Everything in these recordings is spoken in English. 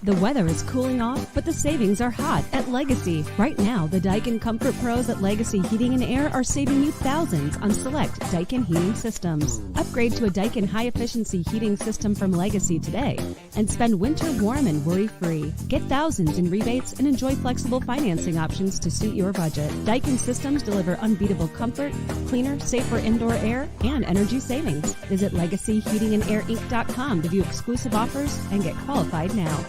The weather is cooling off, but the savings are hot at Legacy. Right now, the Daikin Comfort Pros at Legacy Heating and Air are saving you thousands on select Daikin heating systems. Upgrade to a Daikin high-efficiency heating system from Legacy today and spend winter warm and worry-free. Get thousands in rebates and enjoy flexible financing options to suit your budget. Daikin systems deliver unbeatable comfort, cleaner, safer indoor air, and energy savings. Visit LegacyHeatingandAirInc.com to view exclusive offers and get qualified now.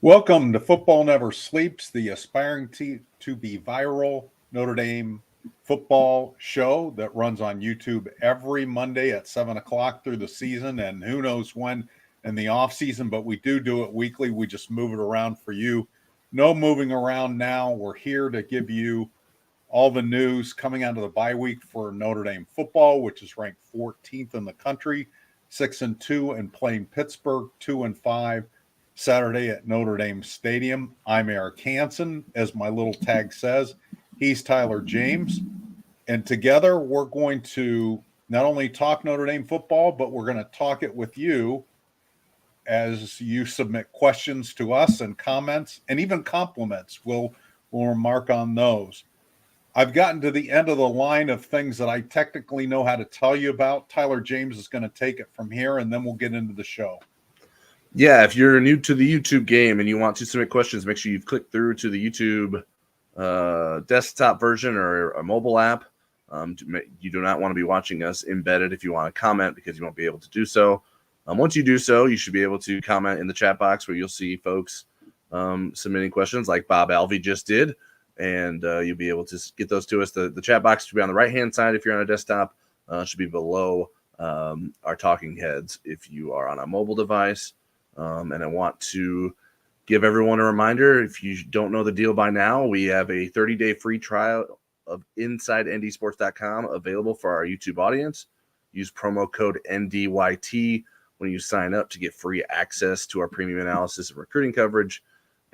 Welcome to Football Never Sleeps, the aspiring to be viral Notre Dame football show that runs on YouTube every Monday at 7 o'clock through the season, and who knows when in the off season, but we do it weekly. We just move it around for you. No moving around now. We're here to give you all the news coming out of the bye week for Notre Dame football, which is ranked 14th in the country, 6-2, and playing Pittsburgh 2-5. Saturday at Notre Dame Stadium. I'm Eric Hansen, as my little tag says. He's Tyler James. And together we're going to not only talk Notre Dame football, but we're going to talk it with you as you submit questions to us and comments and even compliments. We'll remark on those. I've gotten to the end of the line of things that I technically know how to tell you about. Tyler James is going to take it from here, and then we'll get into the show. Yeah, if you're new to the YouTube game and you want to submit questions, make sure you've clicked through to the YouTube desktop version or a mobile app. You do not want to be watching us embedded if you want to comment, because you won't be able to do so. Once you do so, you should be able to comment in the chat box where you'll see folks submitting questions like Bob Alvey just did, and you'll be able to get those to us. The chat box should be on the right-hand side if you're on a desktop. Should be below our talking heads if you are on a mobile device. And I want to give everyone a reminder, if you don't know the deal by now, we have a 30-day free trial of InsideNDSports.com available for our YouTube audience. Use promo code NDYT when you sign up to get free access to our premium analysis and recruiting coverage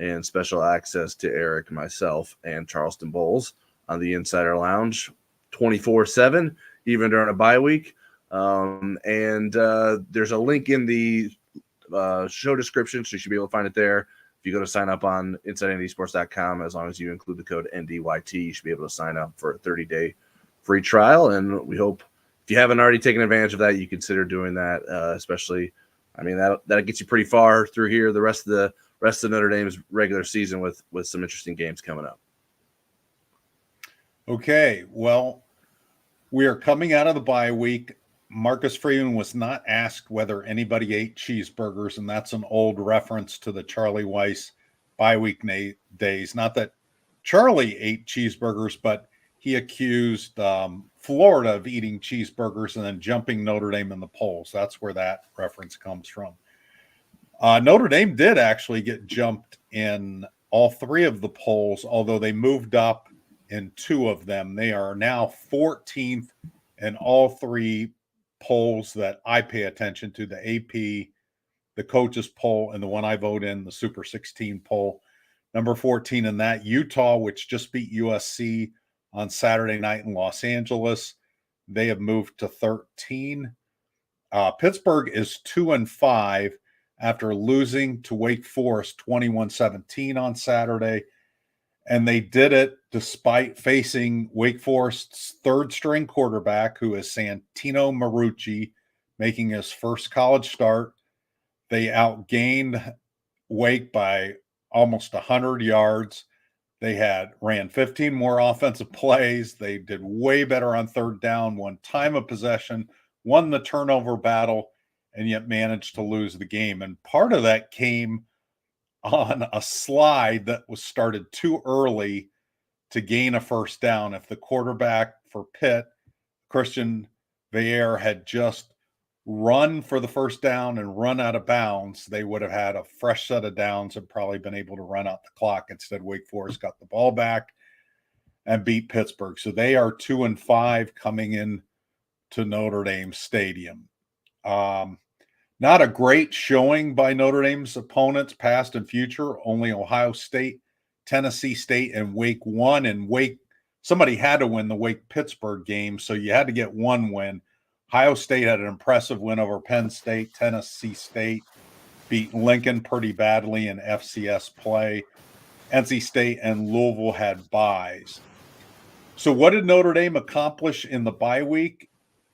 and special access to Eric, myself, and Charleston Bowles on the Insider Lounge 24/7, even during a bye week. And there's a link in the show description, so you should be able to find it there. If you go to sign up on InsideNDSports.com, as long as you include the code NDYT, you should be able to sign up for a 30-day free trial. And we hope, if you haven't already taken advantage of that, you consider doing that. Especially, I mean, that gets you pretty far through here. The rest of Notre Dame's regular season with some interesting games coming up. Okay, well, we are coming out of the bye week. Marcus Freeman was not asked whether anybody ate cheeseburgers, and that's an old reference to the Charlie Weiss bye week days. Not that Charlie ate cheeseburgers, but he accused Florida of eating cheeseburgers and then jumping Notre Dame in the polls. That's where that reference comes from. Notre Dame did actually get jumped in all three of the polls, although they moved up in two of them. They are now 14th in all three polls that I pay attention to: the AP, the coaches poll, and the one I vote in, the Super 16 poll. Number 14 in that, Utah, which just beat USC on Saturday night in Los Angeles. They have moved to 13. Pittsburgh is 2-5 after losing to Wake Forest 21-17 on Saturday. And they did it despite facing Wake Forest's third-string quarterback, who is Santino Marucci, making his first college start. They outgained Wake by almost 100 yards. They ran 15 more offensive plays. They did way better on third down, won time of possession, won the turnover battle, and yet managed to lose the game. And part of that came on a slide that was started too early to gain a first down. If the quarterback for Pitt, Christian Veillere, had just run for the first down and run out of bounds, they would have had a fresh set of downs and probably been able to run out the clock. Instead, Wake Forest got the ball back and beat Pittsburgh. So they are 2-5 coming in to Notre Dame Stadium. Not a great showing by Notre Dame's opponents, past and future. Only Ohio State, Tennessee State, and Wake won. And somebody had to win the Wake-Pittsburgh game, so you had to get one win. Ohio State had an impressive win over Penn State. Tennessee State beat Lincoln pretty badly in FCS play. NC State and Louisville had byes. So what did Notre Dame accomplish in the bye week?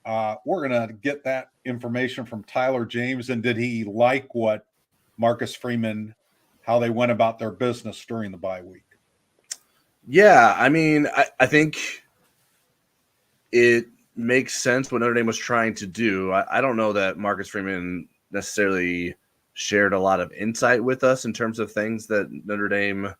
We're going to get that information from Tyler James. And did he like what Marcus Freeman, how they went about their business during the bye week? Yeah, I mean, I think it makes sense what Notre Dame was trying to do. I don't know that Marcus Freeman necessarily shared a lot of insight with us in terms of things that Notre Dame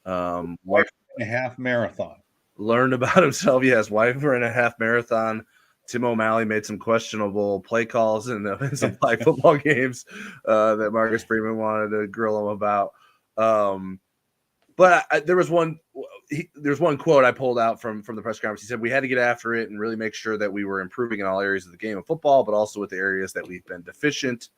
half marathon learned about himself. Yes, wiper and a half marathon. Tim O'Malley made some questionable play calls in some flag football games that Marcus Freeman wanted to grill him about. But there's one quote I pulled out from the press conference. He said we had to get after it and really make sure that we were improving in all areas of the game of football, but also with the areas that we've been deficient.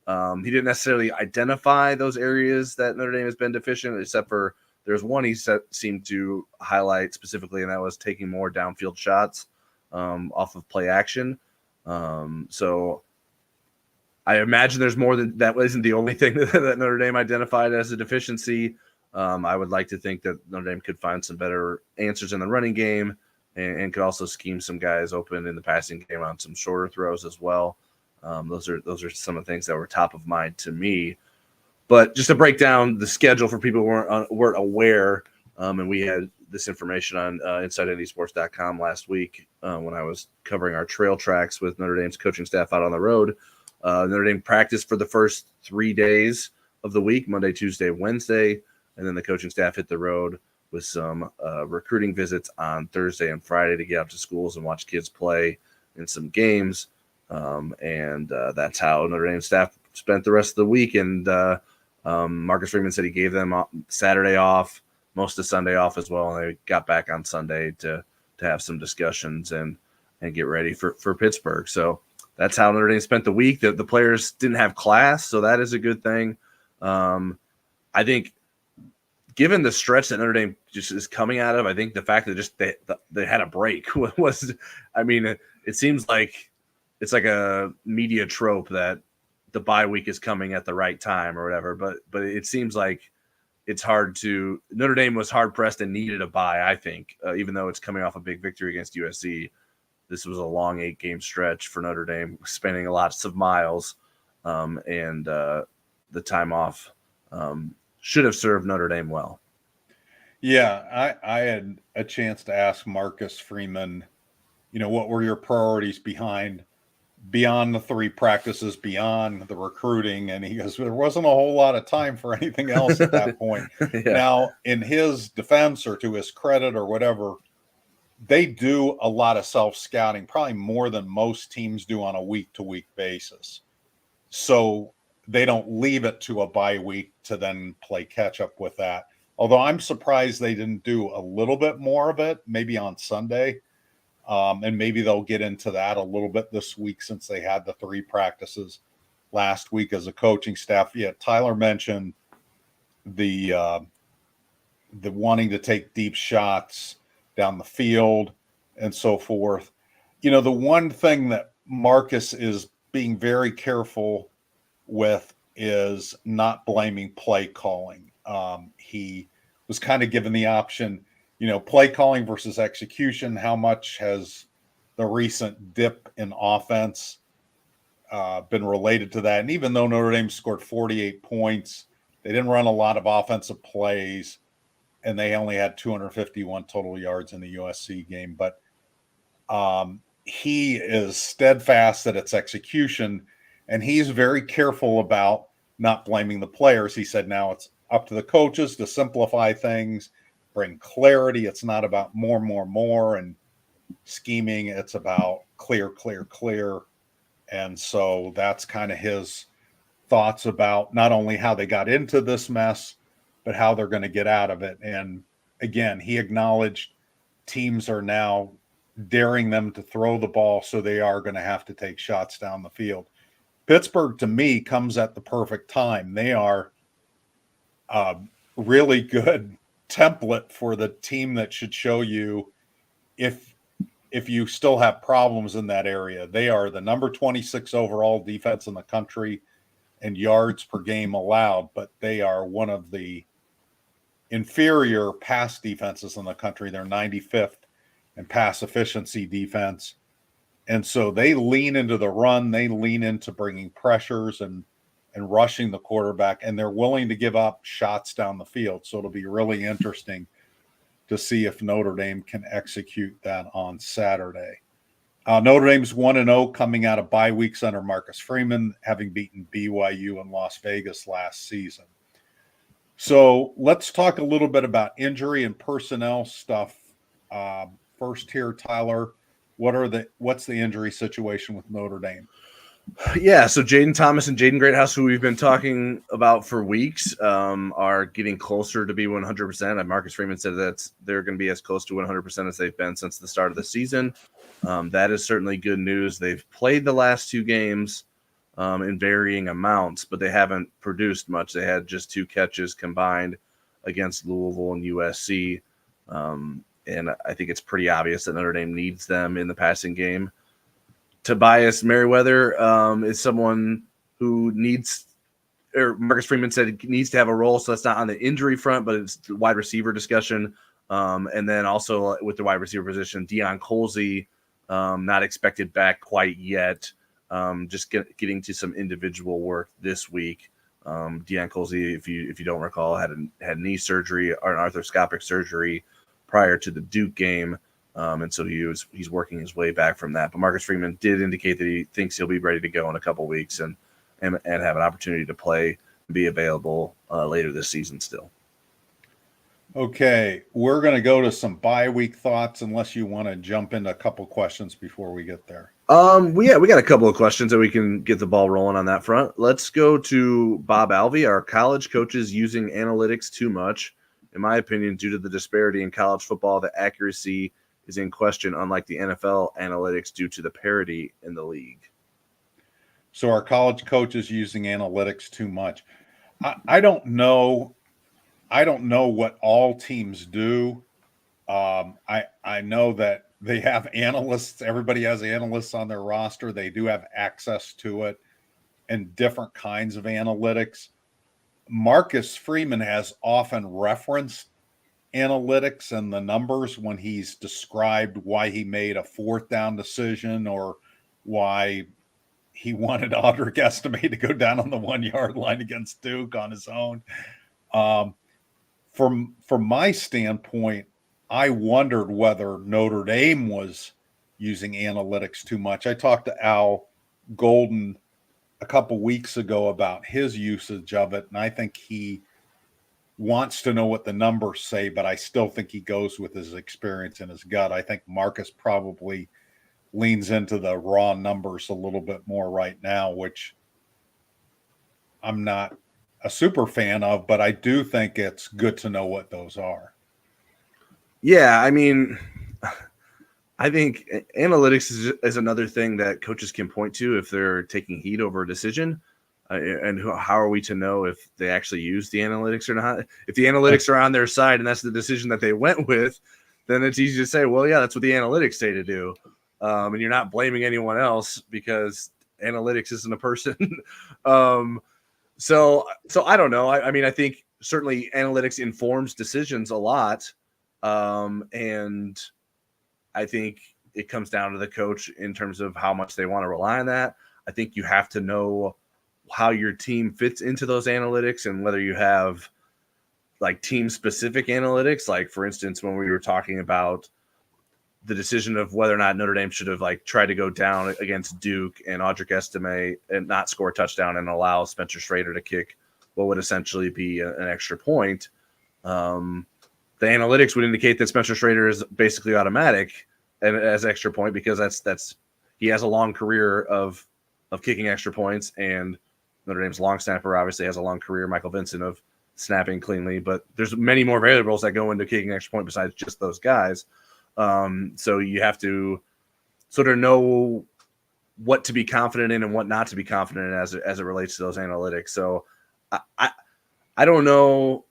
He didn't necessarily identify those areas that Notre Dame has been deficient, except for there's one he seemed to highlight specifically, and that was taking more downfield shots off of play action. So I imagine there's more than that. Isn't the only thing that Notre Dame identified as a deficiency. I would like to think that Notre Dame could find some better answers in the running game and could also scheme some guys open in the passing game on some shorter throws as well. Those are some of the things that were top of mind to me. But just to break down the schedule for people who weren't aware, and we had this information on InsideNDSports.com last week when I was covering our trail tracks with Notre Dame's coaching staff out on the road. Notre Dame practiced for the first 3 days of the week, Monday, Tuesday, Wednesday, and then the coaching staff hit the road with some recruiting visits on Thursday and Friday to get out to schools and watch kids play in some games. And that's how Notre Dame staff spent the rest of the week. And Marcus Freeman said he gave them Saturday off, most of Sunday off as well. And they got back on Sunday to have some discussions and get ready for Pittsburgh. So that's how Notre Dame spent the week. The players didn't have class, so that is a good thing. I think given the stretch that Notre Dame just is coming out of, I think the fact that they had a break was, I mean, it seems like it's like a media trope that the bye week is coming at the right time or whatever. But it seems like it's hard to – Notre Dame was hard-pressed and needed a bye, I think, even though it's coming off a big victory against USC. This was a long 8-game stretch for Notre Dame, spending lots of miles, and the time off should have served Notre Dame well. Yeah, I had a chance to ask Marcus Freeman, what were your priorities beyond the 3 practices, beyond the recruiting? And he goes, there wasn't a whole lot of time for anything else at that point. Yeah. Now, in his defense or to his credit or whatever, they do a lot of self-scouting, probably more than most teams do on a week-to-week basis. So they don't leave it to a bye week to then play catch-up with that. Although I'm surprised they didn't do a little bit more of it, maybe on Sunday. And maybe they'll get into that a little bit this week since they had the 3 practices last week as a coaching staff. Yeah, Tyler mentioned the wanting to take deep shots down the field and so forth. The one thing that Marcus is being very careful with is not blaming play calling. He was kind of given the option, play calling versus execution. How much has the recent dip in offense been related to that? And even though Notre Dame scored 48 points, they didn't run a lot of offensive plays, and they only had 251 total yards in the USC game. But he is steadfast that it's execution, and he's very careful about not blaming the players. He said now it's up to the coaches to simplify things, bring clarity. It's not about more and scheming. It's about clear. And so that's kind of his thoughts about not only how they got into this mess, but how they're going to get out of it. And again, he acknowledged teams are now daring them to throw the ball, so they are going to have to take shots down the field. Pittsburgh, to me, comes at the perfect time. They are a really good template for the team that should show you if you still have problems in that area. They are the number 26 overall defense in the country. and yards per game allowed, but they are one of the inferior pass defenses in the country. They're 95th in pass efficiency defense. And so they lean into the run. They lean into bringing pressures and rushing the quarterback, and they're willing to give up shots down the field. So it'll be really interesting to see if Notre Dame can execute that on Saturday. Notre Dame's 1-0 coming out of bye weeks under Marcus Freeman, having beaten BYU in Las Vegas last season. So let's talk a little bit about injury and personnel stuff. First here, Tyler, what's the injury situation with Notre Dame? Yeah, so Jaden Thomas and Jaden Greathouse, who we've been talking about for weeks, are getting closer to be 100%. And Marcus Freeman said that they're going to be as close to 100% as they've been since the start of the season. That is certainly good news. They've played the last 2 games in varying amounts, but they haven't produced much. They had just 2 catches combined against Louisville and USC. And I think it's pretty obvious that Notre Dame needs them in the passing game. Tobias Merriweather is someone who Marcus Freeman said needs to have a role, so that's not on the injury front, but it's the wide receiver discussion. And then also with the wide receiver position, Deion Colsey, not expected back quite yet, just getting to some individual work this week. Deion Colsey, if you don't recall, had knee surgery or an arthroscopic surgery prior to the Duke game. And so he's working his way back from that. But Marcus Freeman did indicate that he thinks he'll be ready to go in a couple weeks and have an opportunity to play and be available later this season still. Okay, we're going to go to some bye week thoughts unless you want to jump into a couple questions before we get there. We got a couple of questions that we can get the ball rolling on that front. Let's go to Bob Alvey. Are college coaches using analytics too much? In my opinion, due to the disparity in college football, the accuracy is in question, unlike the NFL analytics, due to the parity in the league. So are college coaches using analytics too much? I don't know. I don't know what all teams do. I know that they have analysts. Everybody has analysts on their roster. They do have access to it and different kinds of analytics. Marcus Freeman has often referenced analytics and the numbers when he's described why he made a 4th down decision or why he wanted Audric Estime to go down on the 1-yard line against Duke on his own. From my standpoint, I wondered whether Notre Dame was using analytics too much. I talked to Al Golden a couple weeks ago about his usage of it, and I think he wants to know what the numbers say, but I still think he goes with his experience and his gut. I think Marcus probably leans into the raw numbers a little bit more right now, which I'm not a super fan of, but I do think it's good to know what those are. Yeah, I mean, I think analytics is another thing that coaches can point to if they're taking heat over a decision. And how are we to know if they actually use the analytics or not? If the analytics are on their side and that's the decision that they went with, then it's easy to say, well, yeah, that's what the analytics say to do. And you're not blaming anyone else because analytics isn't a person. So I don't know. I mean, I think certainly analytics informs decisions a lot. And I think it comes down to the coach in terms of how much they want to rely on that. I think you have to know how your team fits into those analytics and whether you have like team specific analytics. Like for instance, when we were talking about the decision of whether or not Notre Dame should have like tried to go down against Duke and Audric Estime and not score a touchdown and allow Spencer Schrader to kick what would essentially be an extra point. The analytics would indicate that Spencer Schrader is basically automatic and as extra point because that's he has a long career of kicking extra points, and Notre Dame's long snapper obviously has a long career, Michael Vincent, of snapping cleanly, but there's many more variables that go into kicking extra point besides just those guys. So you have to sort of know what to be confident in and what not to be confident in as it relates to those analytics. So I don't know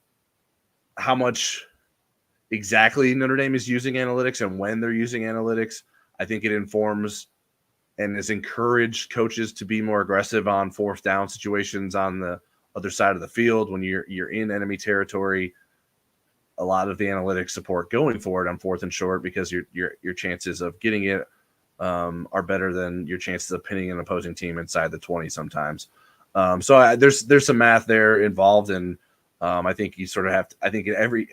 how much exactly Notre Dame is using analytics and when they're using analytics. I think it informs and has encouraged coaches to be more aggressive on fourth down situations on the other side of the field when you're in enemy territory. A lot of the analytics support going for it on fourth and short because your chances of getting it are better than your chances of pinning an opposing team inside the 20 sometimes. There's some math there involved, and I think you sort of have to, I think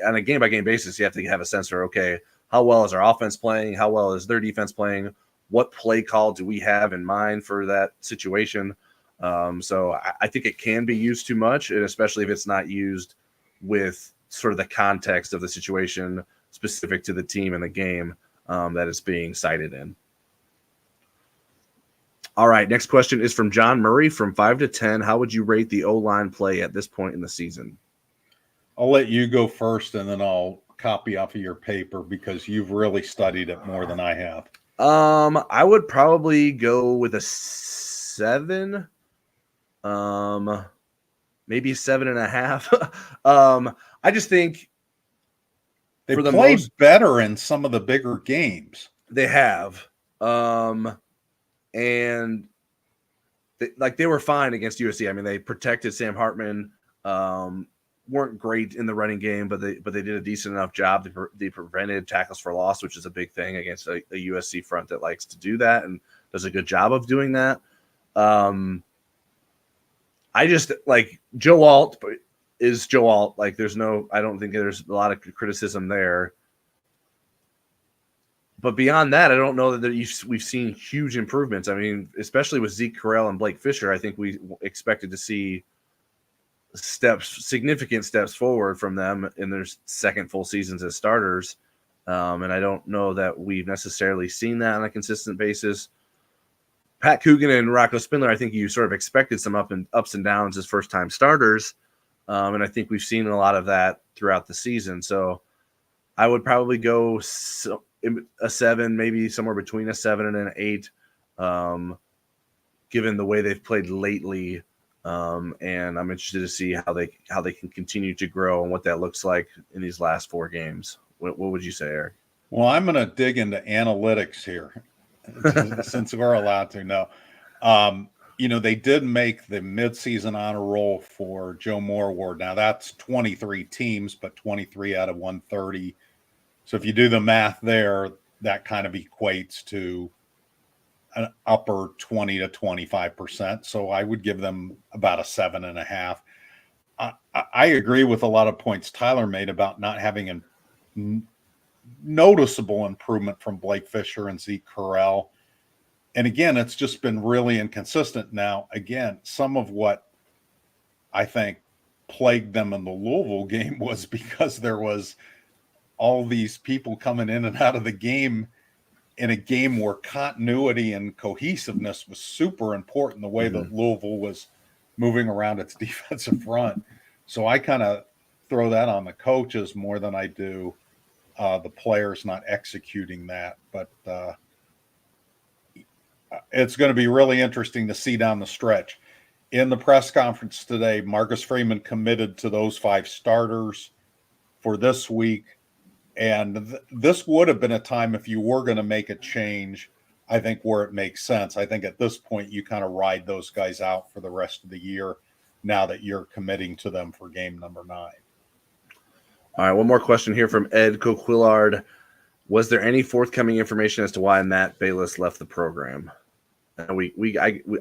on a game-by-game basis, you have to have a sense for, okay, how well is our offense playing? How well is their defense playing? What play call do we have in mind for that situation? So I think it can be used too much, and especially if it's not used with sort of the context of the situation specific to the team and the game that it's being cited in. All right, next question is from John Murray from 5 to 10. How would you rate the O-line play at this point in the season? I'll let you go first, and then I'll copy off of your paper because you've really studied it more than I have. I would probably go with a 7, maybe 7.5. I just think they played better in some of the bigger games. They have, and they were fine against USC. I mean, they protected Sam Hartman. Weren't great in the running game, but they did a decent enough job. They prevented tackles for loss, which is a big thing against a USC front that likes to do that and does a good job of doing that. I just like Joe Alt is Joe Alt. Like I don't think there's a lot of criticism there. But beyond that, I don't know that we've seen huge improvements. I mean, especially with Zeke Correll and Blake Fisher, I think we expected to see significant steps forward from them in their second full seasons as starters. And I don't know that we've necessarily seen that on a consistent basis. Pat Coogan and Rocco Spindler, I think you sort of expected some ups and downs as first-time starters. And I think we've seen a lot of that throughout the season. So I would probably go a 7, maybe somewhere between a 7 and an 8, given the way they've played lately. And I'm interested to see how they can continue to grow and what that looks like in these last 4 games. What would you say, Eric? Well, I'm going to dig into analytics here since we're allowed to know. They did make the midseason honor roll for Joe Moore Award. Now that's 23 teams, but 23 out of 130. So if you do the math there, that kind of equates to an upper 20 to 25%. So I would give them about a 7.5. I agree with a lot of points Tyler made about not having a noticeable improvement from Blake Fisher and Zeke Correll. And again, it's just been really inconsistent. Now, again, some of what I think plagued them in the Louisville game was because there was all these people coming in and out of the game in a game where continuity and cohesiveness was super important, the way that Louisville was moving around its defensive front. So I kind of throw that on the coaches more than I do the players not executing that. But it's going to be really interesting to see down the stretch. In the press conference today, Marcus Freeman committed to those 5 starters for this week. And this would have been a time if you were going to make a change, I think, where it makes sense. I think at this point you kind of ride those guys out for the rest of the year now that you're committing to them for game number 9. All right, one more question here from Ed Coquillard. Was there any forthcoming information as to why Matt Bayless left the program? And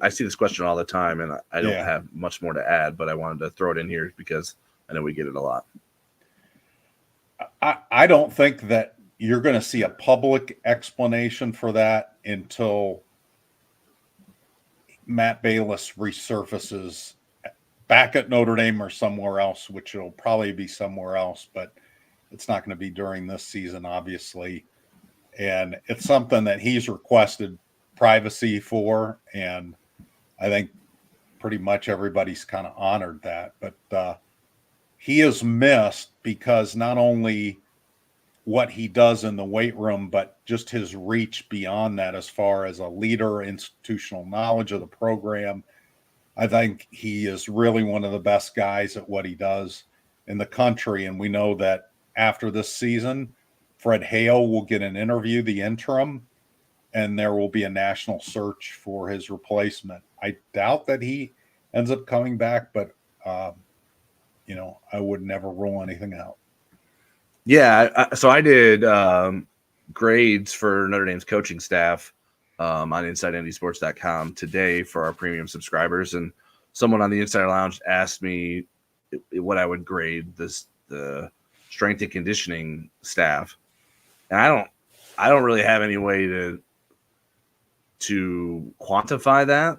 I see this question all the time, and I don't have much more to add, but I wanted to throw it in here because I know we get it a lot. I don't think that you're going to see a public explanation for that until Matt Bayless resurfaces back at Notre Dame or somewhere else, which will probably be somewhere else, but it's not going to be during this season, obviously. And it's something that he's requested privacy for, and I think pretty much everybody's kind of honored that. But he is missed because not only what he does in the weight room, but just his reach beyond that as far as a leader, institutional knowledge of the program. I think he is really one of the best guys at what he does in the country. And we know that after this season, Fred Hale will get an interview, the interim, and there will be a national search for his replacement. I doubt that he ends up coming back, but I would never rule anything out. Yeah, so I did grades for Notre Dame's coaching staff on InsideNDSports.com today for our premium subscribers, and someone on the Insider Lounge asked me what I would grade the strength and conditioning staff, and I don't really have any way to quantify that.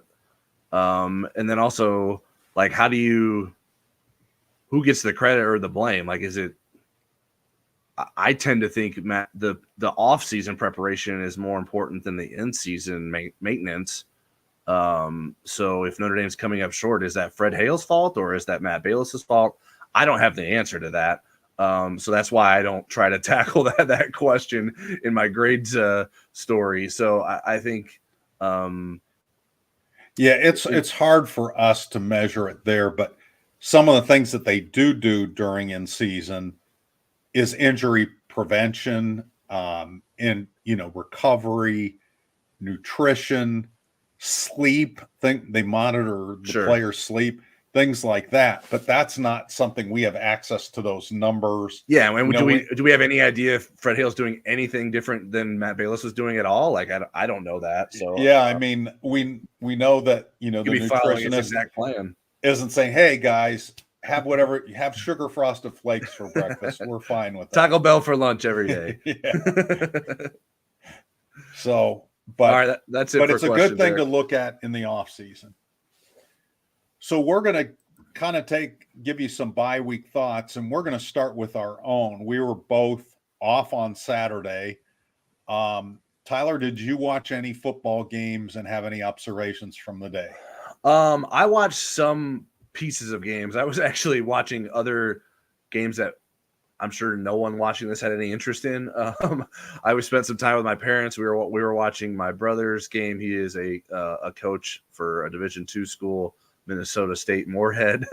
And then also, like, who gets the credit or the blame? Like, is it? I tend to think, Matt, the off-season preparation is more important than the in-season maintenance. So if Notre Dame's coming up short, is that Fred Hale's fault or is that Matt Balis's fault? I don't have the answer to that. So that's why I don't try to tackle that question in my grades story. So I think, it's hard for us to measure it there, but some of the things that they do during in season is injury prevention, recovery, nutrition, sleep. They monitor the player's sleep, things like that. But that's not something we have access to those numbers. Yeah, and do we have any idea if Fred Hale's doing anything different than Matt Balis was doing at all? Like, I don't know that. So yeah, I mean, we know that the nutritionist exact plan isn't saying, "Hey guys, have whatever you have, sugar frosted flakes for breakfast. We're fine with that. Taco Bell for lunch every day." So, but all right, that's it. But it's a good thing to look at in the off season. So we're going to kind of give you some bye week thoughts, and we're going to start with our own. We were both off on Saturday. Tyler, did you watch any football games and have any observations from the day? I watched some pieces of games. I was actually watching other games that I'm sure no one watching this had any interest in. I spent some time with my parents. We were watching my brother's game. He is a coach for a Division II school, Minnesota State Moorhead.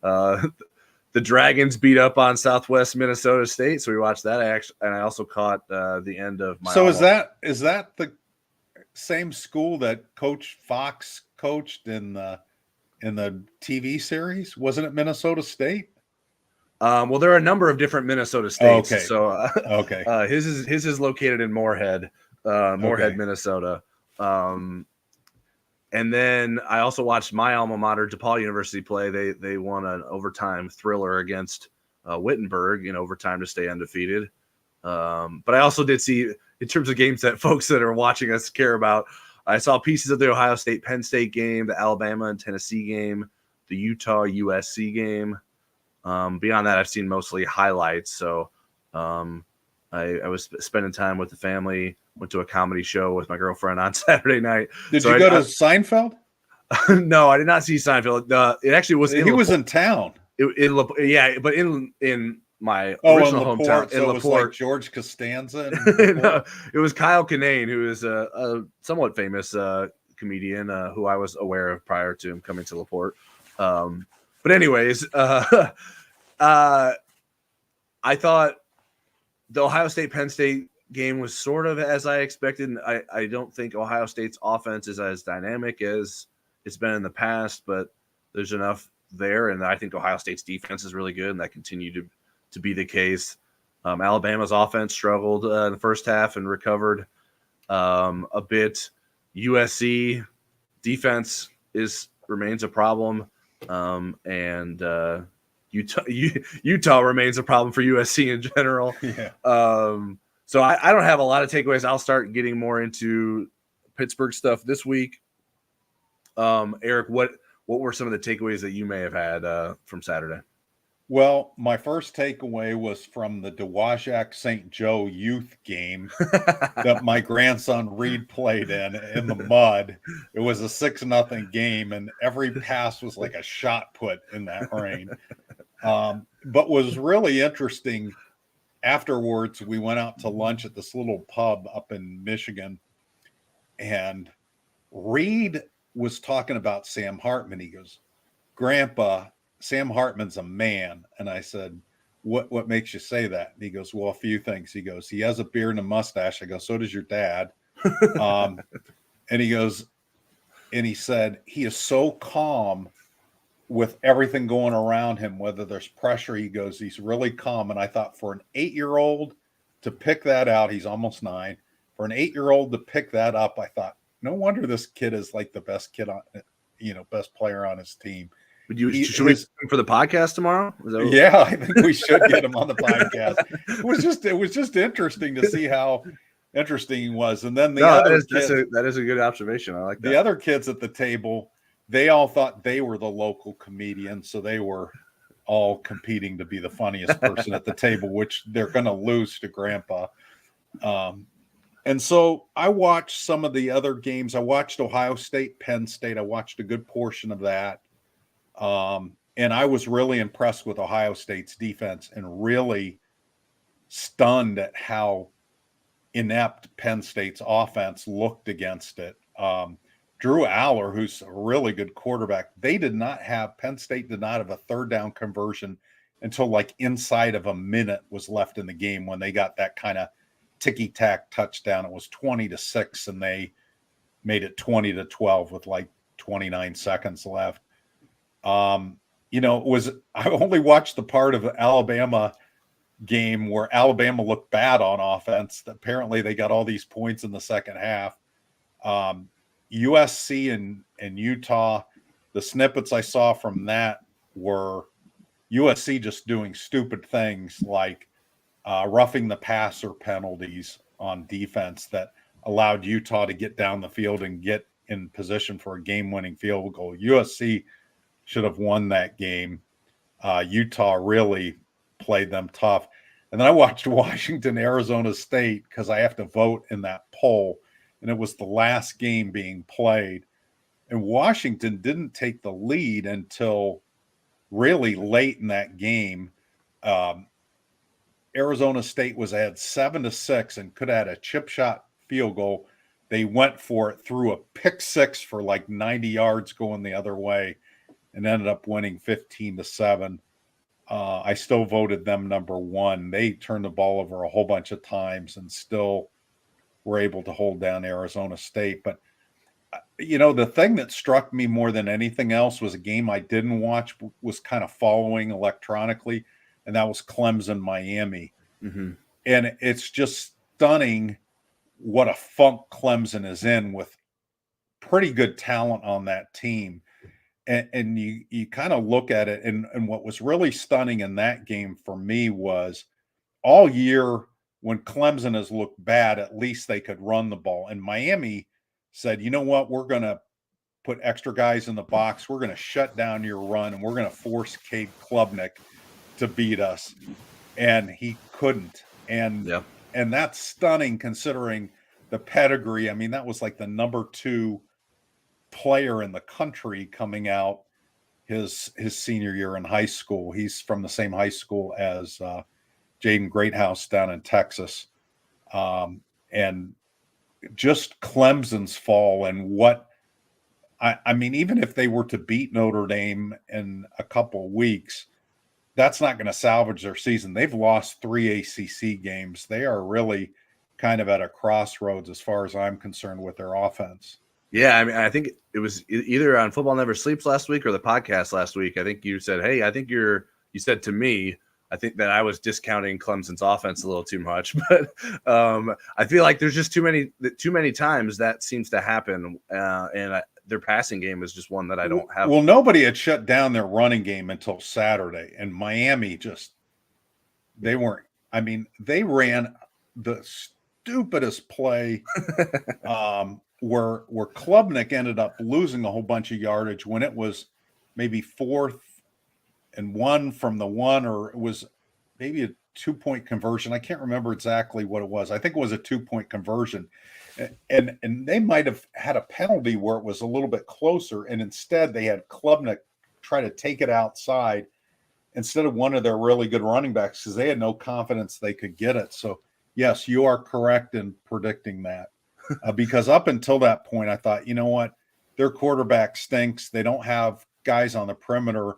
The Dragons beat up on Southwest Minnesota State, so we watched that. I also caught the end of my. So is that the same school that Coach Fox coached in the TV series? Wasn't it Minnesota State? Well, there are a number of different Minnesota states. Okay. So okay, his is located in Moorhead, Minnesota. And then I also watched my alma mater, DePaul University, play. They won an overtime thriller against Wittenberg in overtime to stay undefeated. But I also did see, in terms of games that folks that are watching us care about, I saw pieces of the Ohio State-Penn State game, the Alabama and Tennessee game, the Utah-USC game. Beyond that, I've seen mostly highlights. So I was spending time with the family, went to a comedy show with my girlfriend on Saturday night. Did you go to Seinfeld? No, I did not see Seinfeld. It actually was. He was in town. But in my original hometown in LaPorte. Was like George Costanza. No, it was Kyle Kinane, who is a somewhat famous comedian who I was aware of prior to him coming to LaPorte. But anyways, I thought the Ohio State-Penn State game was sort of as I expected. I don't think Ohio State's offense is as dynamic as it's been in the past, but there's enough there. And I think Ohio State's defense is really good, and that continued to be the case. Alabama's offense struggled in the first half and recovered a bit. USC defense remains a problem, and Utah remains a problem for USC in general. Yeah. So I don't have a lot of takeaways. I'll start getting more into Pittsburgh stuff this week. Eric, what were some of the takeaways that you may have had from Saturday? Well, my first takeaway was from the Dowagiac St. Joe youth game that my grandson Reed played in the mud. It was a 6-0 game, and every pass was like a shot put in that rain. But was really interesting, afterwards, we went out to lunch at this little pub up in Michigan, and Reed was talking about Sam Hartman. He goes, "Grandpa, Sam Hartman's a man." And I said, what makes you say that? And he goes, "Well, a few things." He goes, "He has a beard and a mustache." I go, "So does your dad." And he said he is so calm with everything going around him, whether there's pressure, he goes, he's really calm. And I thought for an 8-year-old to pick that out, he's almost 9. For an 8-year-old to pick that up, I thought, no wonder this kid is like the best kid on, best player on his team. Should we get him for the podcast tomorrow? Yeah, I think we should get him on the podcast. It was just interesting to see how interesting he was. And then that is a good observation. I like that. The other kids at the table, they all thought they were the local comedian, so they were all competing to be the funniest person at the table, which they're going to lose to Grandpa. And so I watched some of the other games. I watched Ohio State, Penn State. I watched a good portion of that. And I was really impressed with Ohio State's defense and really stunned at how inept Penn State's offense looked against it. Drew Aller, who's a really good quarterback, Penn State did not have a third down conversion until like inside of a minute was left in the game when they got that kind of ticky-tack touchdown. It was 20-6, and they made it 20-12 with like 29 seconds left. I only watched the part of the Alabama game where Alabama looked bad on offense. Apparently they got all these points in the second half. USC and Utah, the snippets I saw from that were USC just doing stupid things like roughing the passer penalties on defense that allowed Utah to get down the field and get in position for a game-winning field goal. USC should have won that game. Utah really played them tough. And then I watched Washington, Arizona State, because I have to vote in that poll. And it was the last game being played. And Washington didn't take the lead until really late in that game. Arizona State was ahead 7-6 and could have had a chip shot field goal. They went for it, threw a pick six for like 90 yards going the other way, and ended up winning 15-7. I still voted them number 1. They turned the ball over a whole bunch of times and still were able to hold down Arizona State. But, the thing that struck me more than anything else was a game I didn't watch, was kind of following electronically, and that was Clemson-Miami. Mm-hmm. And it's just stunning what a funk Clemson is in with pretty good talent on that team. And you kind of look at it, and what was really stunning in that game for me was all year when Clemson has looked bad, at least they could run the ball. And Miami said, you know what, we're going to put extra guys in the box. We're going to shut down your run, and we're going to force Cade Klubnik to beat us. And he couldn't. And that's stunning considering the pedigree. I mean, that was like the number 2 player in the country coming out his senior year in high school. He's from the same high school as Jaden Greathouse down in Texas. And just Clemson's fall and what I mean, even if they were to beat Notre Dame in a couple of weeks, that's not going to salvage their season. They've lost 3 ACC games. They are really kind of at a crossroads as far as I'm concerned with their offense. Yeah, I mean, I think it was either on Football Never Sleeps last week or the podcast last week. I think you said, hey, you said to me, I think that I was discounting Clemson's offense a little too much, but I feel like there's just too many times that seems to happen, and their passing game is just one that I don't have. Well, nobody had shut down their running game until Saturday, and Miami they ran the stupidest play where Klubnik ended up losing a whole bunch of yardage when it was maybe 4th and 1 from the 1, or it was maybe a 2-point conversion. I can't remember exactly what it was. I think it was a 2-point conversion. And they might have had a penalty where it was a little bit closer, and instead they had Klubnik try to take it outside instead of one of their really good running backs because they had no confidence they could get it. So, yes, you are correct in predicting that because up until that point, I thought, you know what, their quarterback stinks. They don't have guys on the perimeter,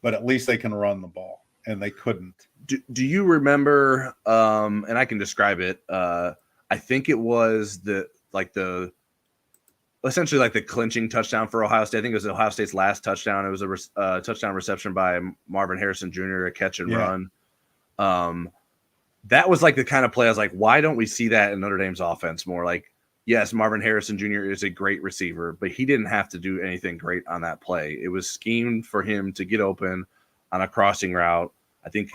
but at least they can run the ball, and they couldn't. Do you remember, and I can describe it, I think it was the essentially like the clinching touchdown for Ohio State. I think it was Ohio State's last touchdown. It was a touchdown reception by Marvin Harrison Jr., a catch and run. That was like the kind of play I was like, why don't we see that in Notre Dame's offense more? Like, yes, Marvin Harrison Jr. is a great receiver, but he didn't have to do anything great on that play. It was schemed for him to get open on a crossing route. I think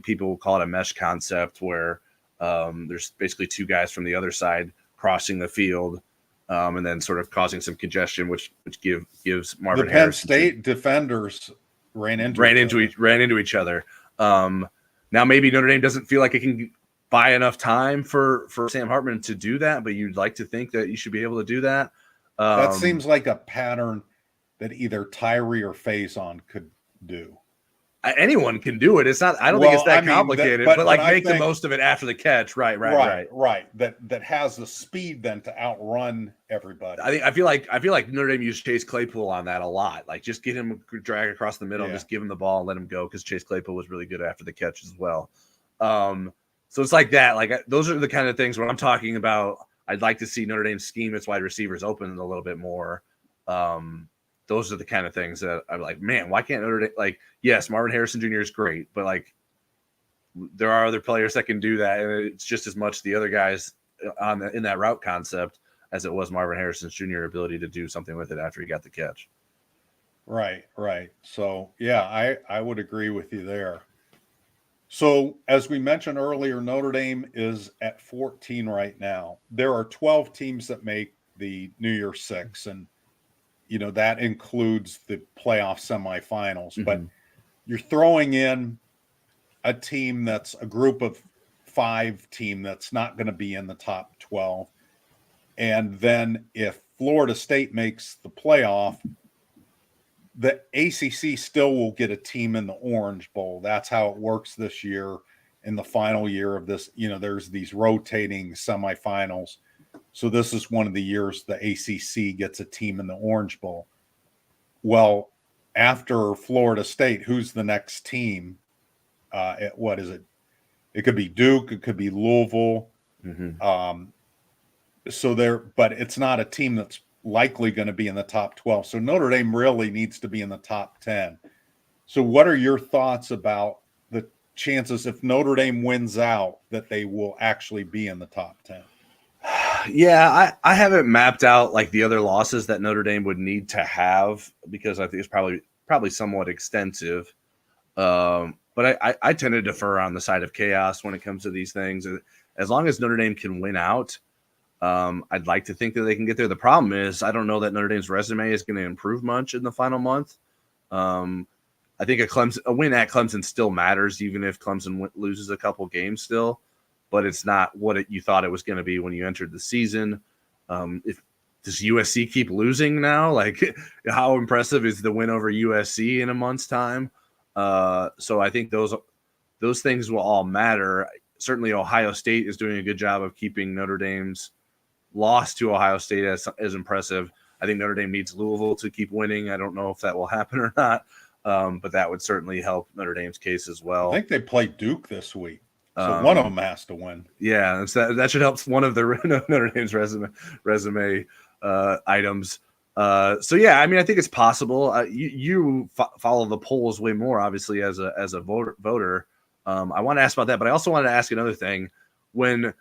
people will call it a mesh concept where there's basically two guys from the other side crossing the field, and then sort of causing some congestion, which gives Marvin the Penn Harrison State defenders ran into each other. Now maybe Notre Dame doesn't feel like it can buy enough time for Sam Hartman to do that, but you'd like to think that you should be able to do that. That seems like a pattern that either Tyree or Faison could do. Anyone can do it. It's not. I don't think it's that complicated. But make the most of it after the catch. Right. That has the speed then to outrun everybody. I feel like Notre Dame used Chase Claypool on that a lot. Like just get him drag across the middle, just give him the ball and let him go because Chase Claypool was really good after the catch as well. So it's like that. Like those are the kind of things when I'm talking about. I'd like to see Notre Dame scheme its wide receivers open a little bit more. Those are the kind of things that I'm like, man, why can't Notre Dame, like, yes, Marvin Harrison Jr. is great, but like there are other players that can do that. And it's just as much the other guys in that route concept as it was Marvin Harrison Jr. ability to do something with it after he got the catch. Right. So yeah, I would agree with you there. So as we mentioned earlier, Notre Dame is at 14 right now. There are 12 teams that make the New Year's Six, and that includes the playoff semifinals, but you're throwing in a team that's a group of 5 team that's not going to be in the top 12. And then if Florida State makes the playoff, the ACC still will get a team in the Orange Bowl. That's how it works this year in the final year of this. There's these rotating semifinals. So this is one of the years the ACC gets a team in the Orange Bowl. Well, after Florida State, who's the next team? What is it? It could be Duke. It could be Louisville. But it's not a team that's likely going to be in the top 12. So Notre Dame really needs to be in the top 10. So what are your thoughts about the chances if Notre Dame wins out that they will actually be in the top 10? Yeah, I haven't mapped out like the other losses that Notre Dame would need to have because I think it's probably somewhat extensive. But I tend to defer on the side of chaos when it comes to these things. As long as Notre Dame can win out, I'd like to think that they can get there. The problem is I don't know that Notre Dame's resume is going to improve much in the final month. I think a win at Clemson still matters, even if Clemson loses a couple games still. But it's not what you thought it was going to be when you entered the season. Does USC keep losing now? Like, how impressive is the win over USC in a month's time? So I think those things will all matter. Certainly, Ohio State is doing a good job of keeping Notre Dame's loss to Ohio State as impressive. I think Notre Dame needs Louisville to keep winning. I don't know if that will happen or not, but that would certainly help Notre Dame's case as well. I think they play Duke this week. So one of them has to win. Yeah, that should help one of the Notre Dame's resume items. So yeah, I mean, I think it's possible. You follow the polls way more, obviously, as a voter. I want to ask about that, but I also wanted to ask another thing. When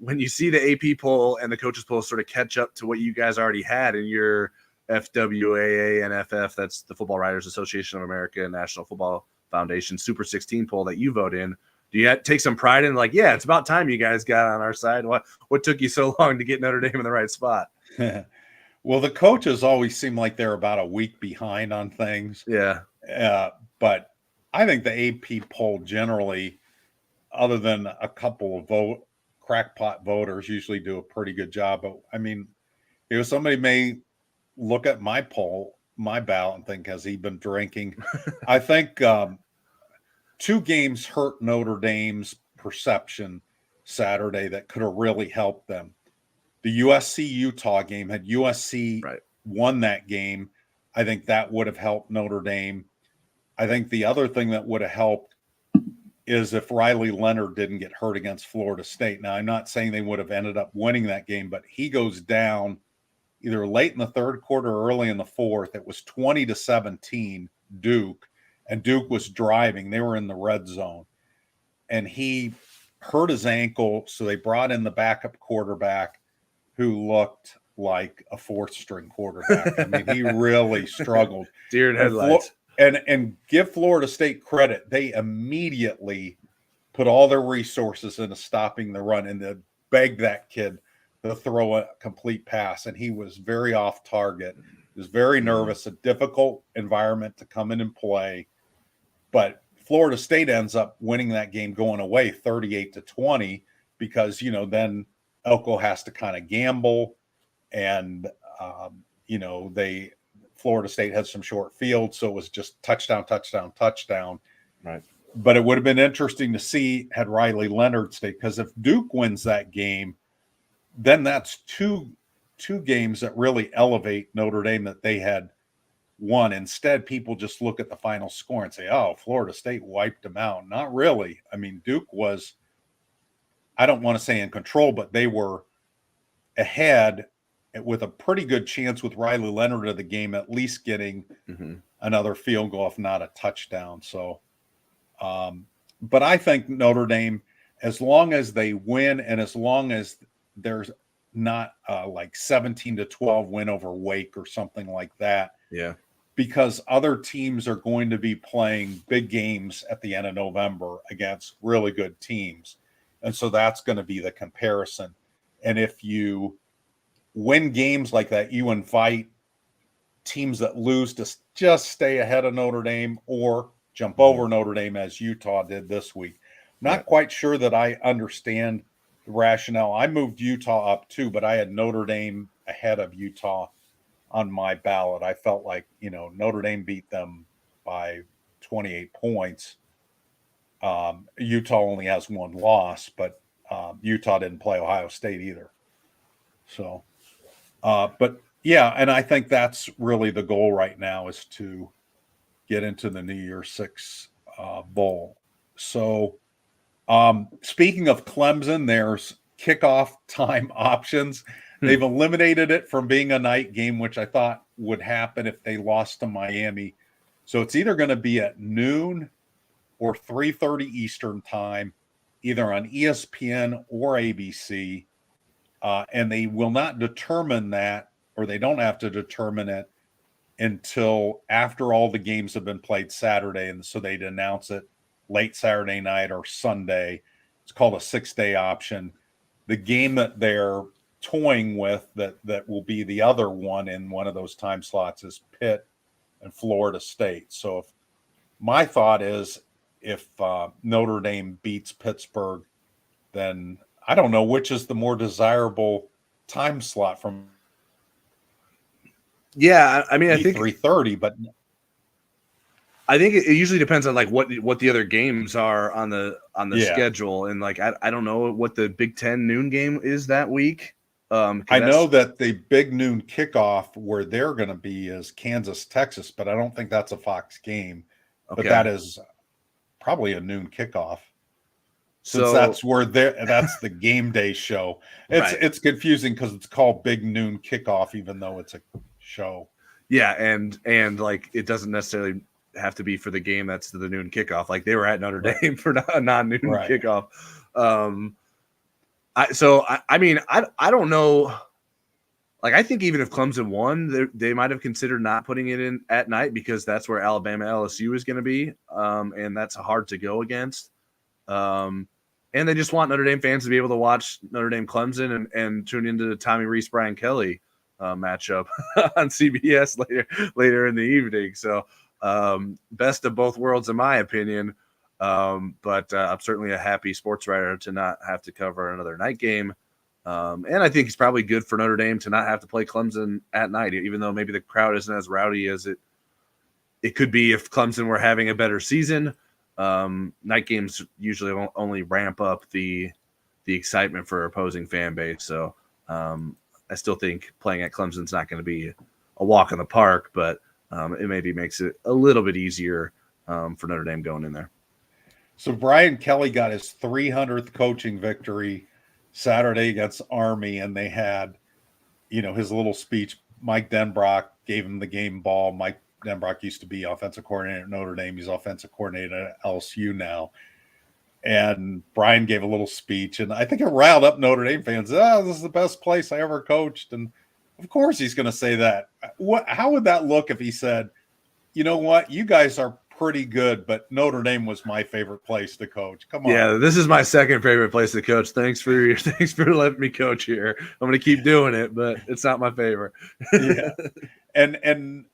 you see the AP poll and the coaches poll sort of catch up to what you guys already had in your FWAA and FF, that's the Football Writers Association of America and National Football Foundation Super 16 poll that you vote in. Do you take some pride in like, yeah, it's about time you guys got on our side? What took you so long to get Notre Dame in the right spot? Well, the coaches always seem like they're about a week behind on things. Yeah. But I think the AP poll generally, other than a couple of crackpot voters, usually do a pretty good job. But I mean, somebody may look at my poll, my ballot, and think, has he been drinking? I think 2 games hurt Notre Dame's perception Saturday that could have really helped them. The USC-Utah game, had USC won that game, I think that would have helped Notre Dame. I think the other thing that would have helped is if Riley Leonard didn't get hurt against Florida State. Now, I'm not saying they would have ended up winning that game, but he goes down either late in the third quarter or early in the fourth. It was 20-17 Duke, and Duke was driving. They were in the red zone, and he hurt his ankle, so they brought in the backup quarterback who looked like a fourth-string quarterback. I mean, he really struggled. Deer in headlights. And give Florida State credit. They immediately put all their resources into stopping the run and to beg that kid to throw a complete pass. And he was very off target. He was very nervous, a difficult environment to come in and play. But Florida State ends up winning that game going away 38-20 because, then Elko has to kind of gamble. And, Florida State had some short fields, so it was just touchdown. Right. But it would have been interesting to see had Riley Leonard stayed, because if Duke wins that game, then that's two games that really elevate Notre Dame that they had won. Instead, people just look at the final score and say, oh, Florida State wiped them out. Not really. I mean, Duke was, I don't want to say in control, but they were ahead with a pretty good chance with Riley Leonard of the game at least getting another field goal, if not a touchdown. So, but I think Notre Dame, as long as they win and as long as there's not like 17-12 win over Wake or something like that. Yeah. Because other teams are going to be playing big games at the end of November against really good teams. And so that's going to be the comparison. And if you win games like that, you invite teams that lose to just stay ahead of Notre Dame or jump over Notre Dame as Utah did this week. Not quite sure that I understand the rationale. I moved Utah up too, but I had Notre Dame ahead of Utah on my ballot. I felt like, Notre Dame beat them by 28 points. Utah only has one loss, but Utah didn't play Ohio State either. So, but yeah, and I think that's really the goal right now is to get into the New Year's Six Bowl. So, speaking of Clemson, there's kickoff time options. They've eliminated it from being a night game, which I thought would happen if they lost to Miami. So it's either going to be at noon or 3:30 Eastern time, either on ESPN or ABC. And they will not determine that, or they don't have to determine it until after all the games have been played Saturday. And so they'd announce it late Saturday night or Sunday. It's called a 6-day option. The game that they're toying with that will be the other one in one of those time slots is Pitt and Florida State. So my thought is if Notre Dame beats Pittsburgh, then I don't know which is the more desirable time slot from. Yeah, I mean, I think 3:30, but I think it usually depends on like what the other games are on the schedule, and like I don't know what the Big Ten noon game is that week. I know that the big noon kickoff where they're going to be is Kansas, Texas, but I don't think that's a Fox game. Okay. But that is probably a noon kickoff. Since So that's the game day show. It's confusing because it's called Big Noon Kickoff, even though it's a show. Yeah, and like it doesn't necessarily have to be for the game that's the noon kickoff. Like they were at Notre Dame for a non-noon kickoff. I don't know. Like I think even if Clemson won, they might have considered not putting it in at night because that's where Alabama LSU is going to be, and that's hard to go against. And they just want Notre Dame fans to be able to watch Notre Dame Clemson and tune into the Tommy Rees Brian Kelly matchup on CBS later in the evening. So best of both worlds in my opinion. But I'm certainly a happy sports writer to not have to cover another night game. And I think it's probably good for Notre Dame to not have to play Clemson at night, even though maybe the crowd isn't as rowdy as it could be if Clemson were having a better season. Night games usually only ramp up the excitement for opposing fan base. So I still think playing at Clemson's not going to be a walk in the park, but it maybe makes it a little bit easier for Notre Dame going in there. So Brian Kelly got his 300th coaching victory Saturday against Army, and they had, his little speech. Mike Denbrock gave him the game ball. Mike Denbrock used to be offensive coordinator at Notre Dame. He's offensive coordinator at LSU now. And Brian gave a little speech, and I think it riled up Notre Dame fans. This is the best place I ever coached. And of course he's going to say that. How would that look if he said, you know what, you guys are pretty good, but Notre Dame was my favorite place to coach. Come on. Yeah, this is my second favorite place to coach. Thanks for letting me coach here. I'm going to keep doing it, but it's not my favorite. Yeah. And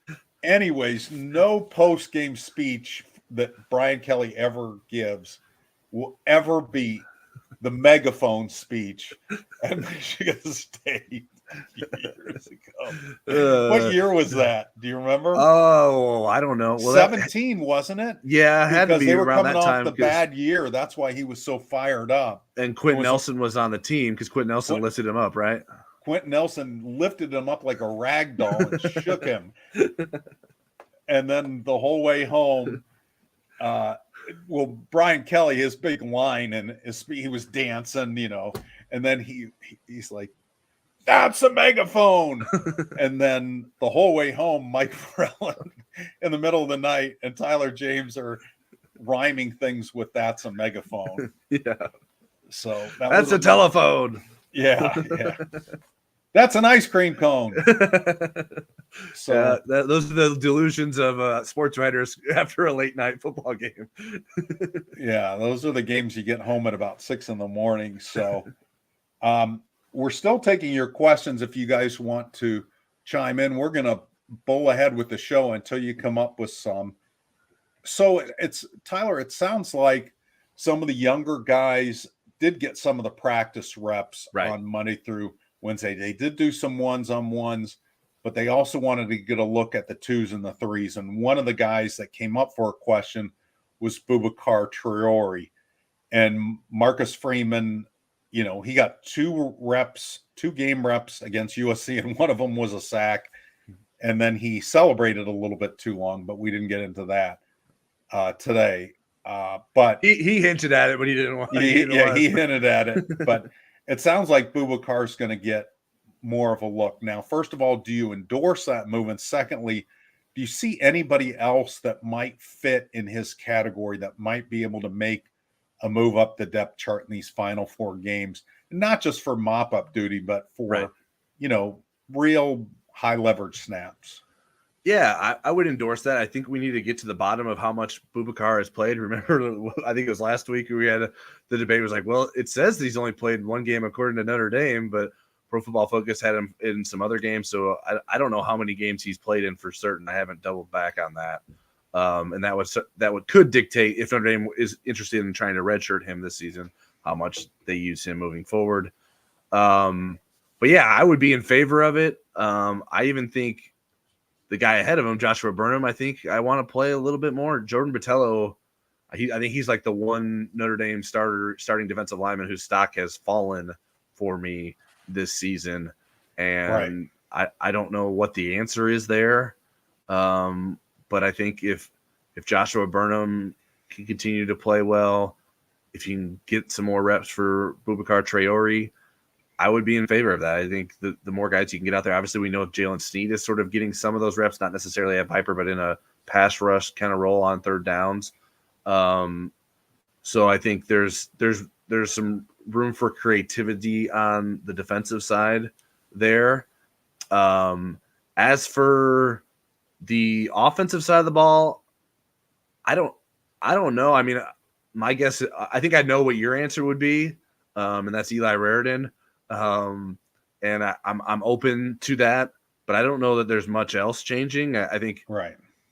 anyways, no post-game speech that Brian Kelly ever gives will ever beat the megaphone speech at Michigan State years ago. What year was that? Do you remember? Oh, I don't know. Well, 17, wasn't it? Yeah, it had to be they were around coming that off time. The bad year. That's why he was so fired up. And Quentin Nelson was on the team because Quentin Nelson lifted him up, right? Quentin Nelson lifted him up like a rag doll and shook him. And then the whole way home, Brian Kelly, his big line, and he was dancing, and then he's like, "That's a megaphone." And then the whole way home, Mike Frelland in the middle of the night and Tyler James are rhyming things with "That's a megaphone." Yeah. So that's a telephone. Yeah. That's an ice cream cone. So those are the delusions of sports writers after a late night football game. Yeah, those are the games you get home at about 6 a.m. So we're still taking your questions if you guys want to chime in. We're going to bowl ahead with the show until you come up with some. So Tyler, it sounds like some of the younger guys did get some of the practice reps on Monday through Wednesday. They did do some ones-on-ones, but they also wanted to get a look at the 2s and the 3s. And one of the guys that came up for a question was Boubacar Traore. And Marcus Freeman, he got 2 game reps against USC, and one of them was a sack. And then he celebrated a little bit too long, but we didn't get into that today. But he hinted at it, but he didn't want. He hinted at it, but it sounds like Boubacar's going to get more of a look. Now, first of all, do you endorse that move? And secondly, do you see anybody else that might fit in his category that might be able to make a move up the depth chart in these final 4 games? Not just for mop-up duty, but for, real high leverage snaps. Yeah, I would endorse that. I think we need to get to the bottom of how much Boubacar has played. Remember, I think it was last week we had the debate was like, well, it says that he's only played 1 game according to Notre Dame, but Pro Football Focus had him in some other games. So I don't know how many games he's played in for certain. I haven't doubled back on that. And that could dictate if Notre Dame is interested in trying to redshirt him this season, how much they use him moving forward. But yeah, I would be in favor of it. I even think the guy ahead of him, Joshua Burnham, I think I want to play a little bit more. Jordan Botello, I think he's like the one Notre Dame starting defensive lineman whose stock has fallen for me this season. And I don't know what the answer is there. But I think if Joshua Burnham can continue to play well, if you can get some more reps for Boubacar Traore, I would be in favor of that. I think the more guys you can get out there, obviously we know if Jalen Snead is sort of getting some of those reps, not necessarily at Viper, but in a pass rush kind of role on third downs. So I think there's some room for creativity on the defensive side there. As for the offensive side of the ball, I don't know. I mean, my guess, I think I know what your answer would be, and that's Eli Raridan. And I'm open to that, but I don't know that there's much else changing. I think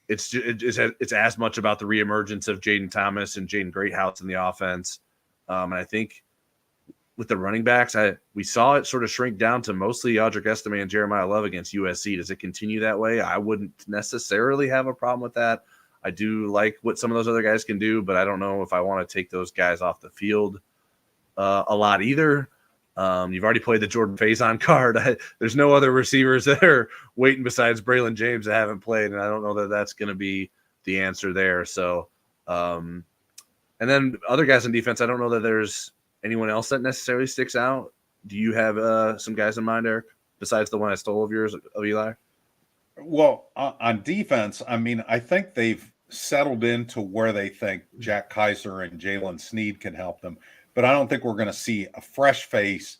it's as much about the reemergence of Jaden Thomas and Jaden Greathouse in the offense. And I think with the running backs, we saw it sort of shrink down to mostly Audric Estime and Jeremiah Love against USC. Does it continue that way? I wouldn't necessarily have a problem with that. I do like what some of those other guys can do, but I don't know if I want to take those guys off the field a lot either. You've already played the Jordan Faison card. There's no other receivers that are waiting besides Braylon James that haven't played, and I don't know that that's going to be the answer there. So, and And then other guys on defense, I don't know that there's anyone else that necessarily sticks out. Do you have some guys in mind, Eric, besides the one I stole of yours, of Eli? Well, on defense, I mean, I think they've settled into where they think Jack Kaiser and Jalen Sneed can help them. But I don't think we're going to see a fresh face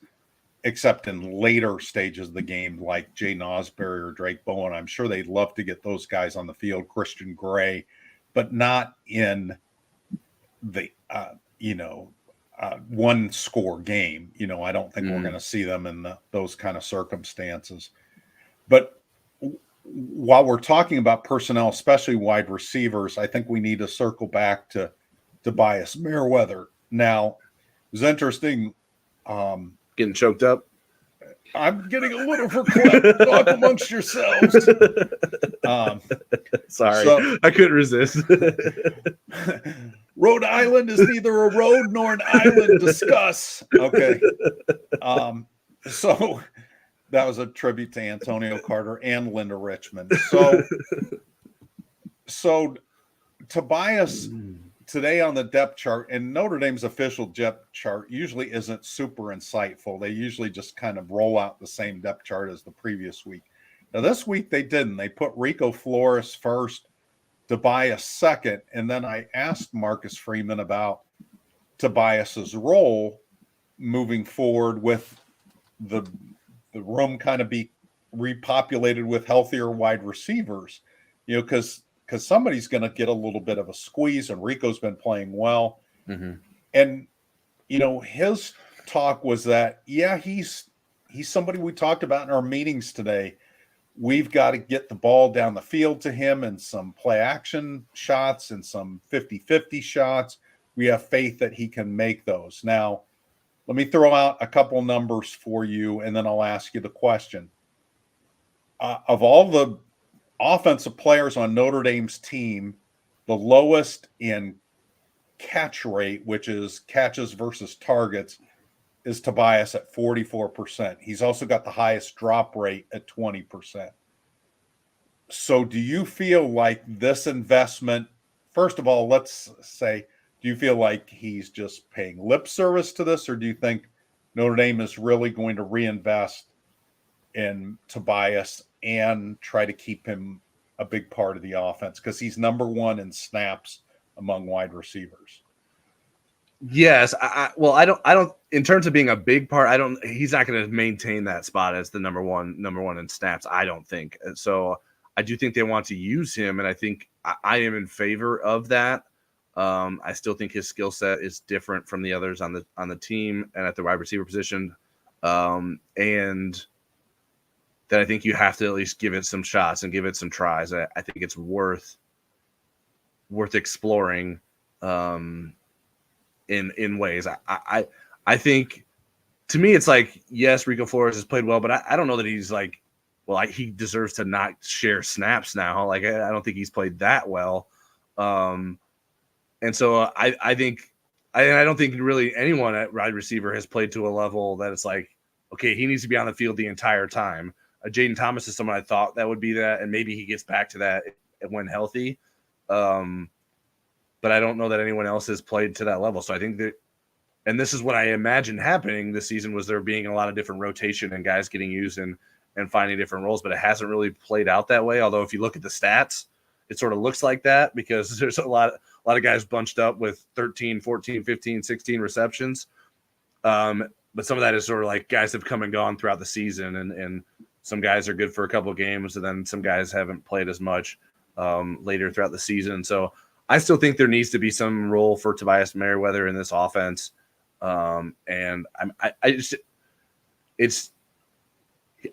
except in later stages of the game, like Jay Nosberry or Drake Bowen. I'm sure they'd love to get those guys on the field, Christian Gray, but not in the, one score game. I don't think we're going to see them in those kind of circumstances. But while we're talking about personnel, especially wide receivers, I think we need to circle back to Tobias Merriweather. Now, it was interesting. Getting choked up? I'm getting a little verklempt. Talk amongst yourselves. Sorry, I couldn't resist. Rhode Island is neither a road nor an island. Discuss. Okay. So that was a tribute to Antonio Carter and Linda Richmond. So Tobias today on the depth chart, and Notre Dame's official depth chart usually isn't super insightful. They usually just kind of roll out the same depth chart as the previous week. Now this week they didn't. They put Rico Flores first, Tobias second, and then I asked Marcus Freeman about Tobias's role moving forward with the room kind of be repopulated with healthier wide receivers, because somebody's going to get a little bit of a squeeze, and Rico's been playing well. Mm-hmm. And, his talk was that, he's somebody we talked about in our meetings today. We've got to get the ball down the field to him and some play action shots and some 50-50 shots. We have faith that he can make those. Now, let me throw out a couple numbers for you, and then I'll ask you the question. Of all the offensive players on Notre Dame's team, the lowest in catch rate, which is catches versus targets, is Tobias at 44%. He's also got the highest drop rate at 20%. So do you feel like this investment, first of all, let's say, do you feel like he's just paying lip service to this, or do you think Notre Dame is really going to reinvest in Tobias and try to keep him a big part of the offense because he's number one in snaps among wide receivers? Yes. I don't, in terms of being a big part, he's not going to maintain that spot as the number one in snaps. I don't think. So I do think they want to use him. And I think I am in favor of that. I still think his skill set is different from the others on the team and at the wide receiver position. And that I think you have to at least give it some shots and give it some tries. I think it's worth exploring in ways. I think, to me, it's like, yes, Rico Flores has played well, but I don't know that he's like, he deserves to not share snaps now. Like, I don't think he's played that well. And so I think I don't think really anyone at wide receiver has played to a level that it's like, okay, he needs to be on the field the entire time. Jaden Thomas is someone I thought that would be that, and maybe he gets back to that when healthy. But I don't know that anyone else has played to that level. So I think that, and this is what I imagine happening this season, was there being a lot of different rotation and guys getting used and finding different roles, but it hasn't really played out that way. Although if you look at the stats, it sort of looks like that because there's a lot of guys bunched up with 13, 14, 15, 16 receptions. But some of that is sort of like guys have come and gone throughout the season, and some guys are good for a couple of games, and then some guys haven't played as much later throughout the season. So I still think there needs to be some role for Tobias Merriweather in this offense. And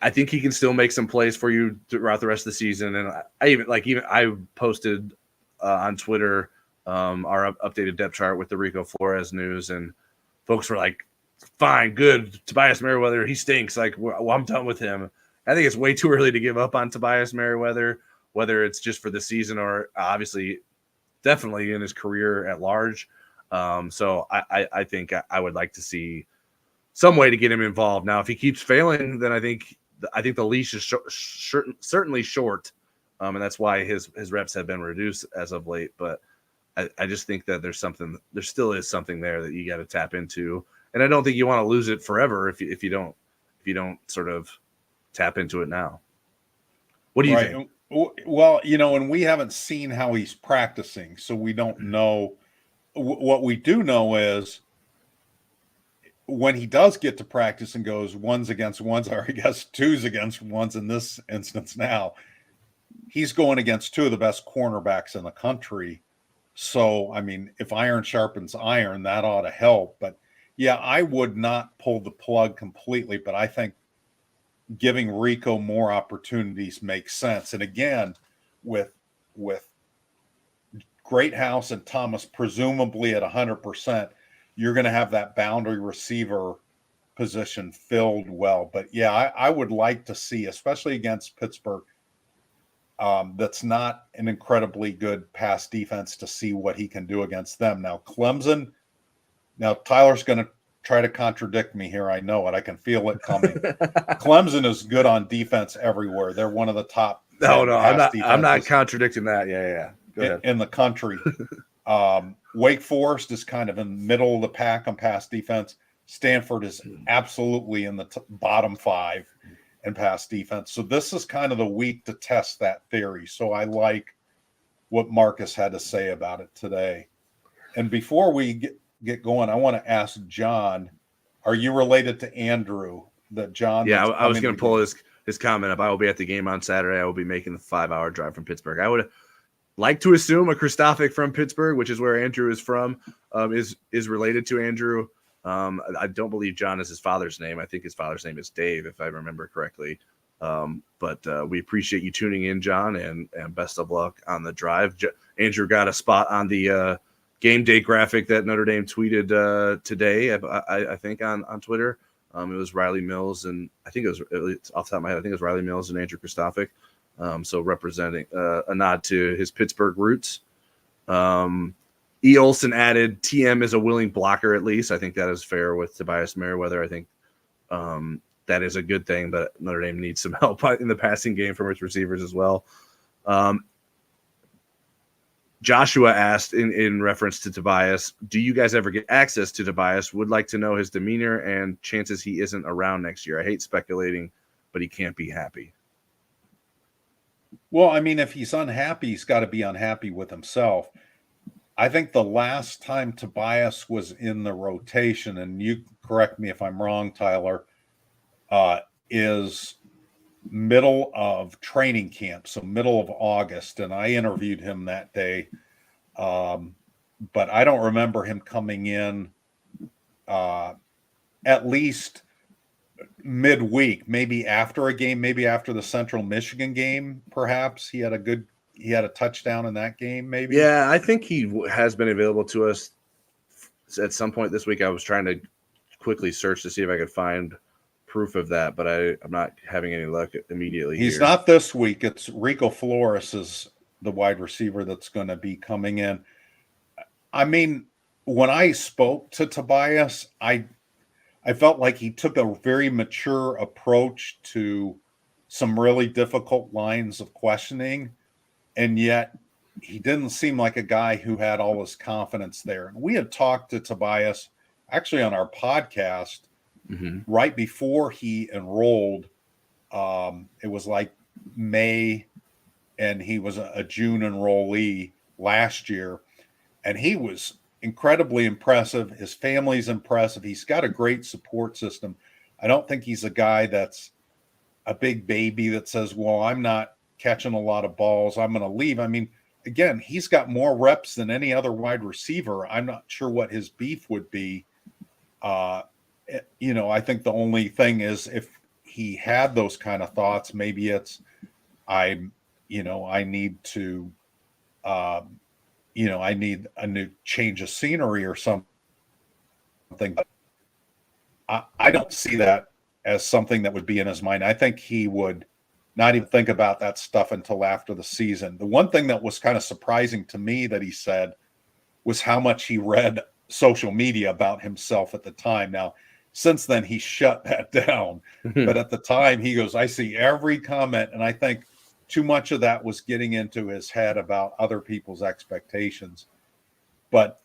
I think he can still make some plays for you throughout the rest of the season. And I posted on Twitter our updated depth chart with the Rico Flores news, and folks were like, fine, good. Tobias Merriweather, he stinks. Like, well, I'm done with him. I think it's way too early to give up on Tobias Merriweather, whether it's just for the season or obviously definitely in his career at large. So I think I would like to see some way to get him involved. Now, if he keeps failing, then I think the leash is certainly short, and that's why his reps have been reduced as of late. But I just think that there still is something there that you got to tap into. And I don't think you want to lose it forever if you don't sort of tap into it now. What do you think? Well, and we haven't seen how he's practicing, so we don't know. What we do know is when he does get to practice and goes ones against ones, or I guess twos against ones in this instance now, he's going against two of the best cornerbacks in the country. So, I mean, if iron sharpens iron, that ought to help. But yeah, I would not pull the plug completely, but I think giving Rico more opportunities makes sense. And again, with Greathouse and Thomas presumably at 100%, you're going to have that boundary receiver position filled well. But yeah, I would like to see, especially against Pittsburgh, that's not an incredibly good pass defense, to see what he can do against them. Now, Clemson, Tyler's going to try to contradict me here. I know it. I can feel it coming. Clemson is good on defense everywhere. They're one of the top. No, I'm not contradicting that. Yeah. Go ahead. In the country. Wake Forest is kind of in the middle of the pack on pass defense. Stanford is absolutely in the bottom 5 in pass defense. So this is kind of the week to test that theory. So I like what Marcus had to say about it today. And before we get going, I want to ask John, are you related to Andrew? That John? Yeah, I was going to pull his comment up. I will be at the game on Saturday. I will be making the 5-hour drive from Pittsburgh. I would like to assume a Christophic from Pittsburgh, which is where Andrew is from, is related to Andrew. I don't believe John is his father's name. I think his father's name is Dave, if I remember correctly. But we appreciate you tuning in, John, and best of luck on the drive. Andrew got a spot on the game day graphic that Notre Dame tweeted today, I think, on Twitter. It was Riley Mills, and I think it was off the top of my head, I think it was Riley Mills and Andrew Christophic. So representing a nod to his Pittsburgh roots. E. Olson added, TM is a willing blocker at least. I think that is fair with Tobias Merriweather. I think that is a good thing, but Notre Dame needs some help in the passing game from its receivers as well. Joshua asked in reference to Tobias, do you guys ever get access to Tobias? Would like to know his demeanor and chances he isn't around next year. I hate speculating, but he can't be happy. Well, I mean, if he's unhappy, he's got to be unhappy with himself. I think the last time Tobias was in the rotation, and you correct me if I'm wrong, Tyler, is middle of training camp, so middle of August, and I interviewed him that day, but I don't remember him coming in at least midweek, maybe after a game, maybe after the Central Michigan game, perhaps. He had a touchdown in that game, maybe. Yeah, I think he has been available to us at some point this week. I was trying to quickly search to see if I could find proof of that, but I'm not having any luck immediately. He's not this week. It's Rico Flores is the wide receiver that's going to be coming in. I mean, when I spoke to Tobias, I felt like he took a very mature approach to some really difficult lines of questioning, and yet he didn't seem like a guy who had all his confidence there. We had talked to Tobias actually on our podcast right before he enrolled. It was like May, and he was a June enrollee last year, and he was incredibly impressive. His family's impressive. He's got a great support system. I don't think he's a guy that's a big baby that says, well, I'm not catching a lot of balls, I'm going to leave. I mean, again, he's got more reps than any other wide receiver. I'm not sure what his beef would be. I think the only thing is if he had those kind of thoughts, maybe it's, I need to, I need a new change of scenery or something. But I don't see that as something that would be in his mind. I think he would not even think about that stuff until after the season. The one thing that was kind of surprising to me that he said was how much he read social media about himself at the time. Now, since then, he shut that down. But at the time, he goes, I see every comment, and I think too much of that was getting into his head about other people's expectations. But,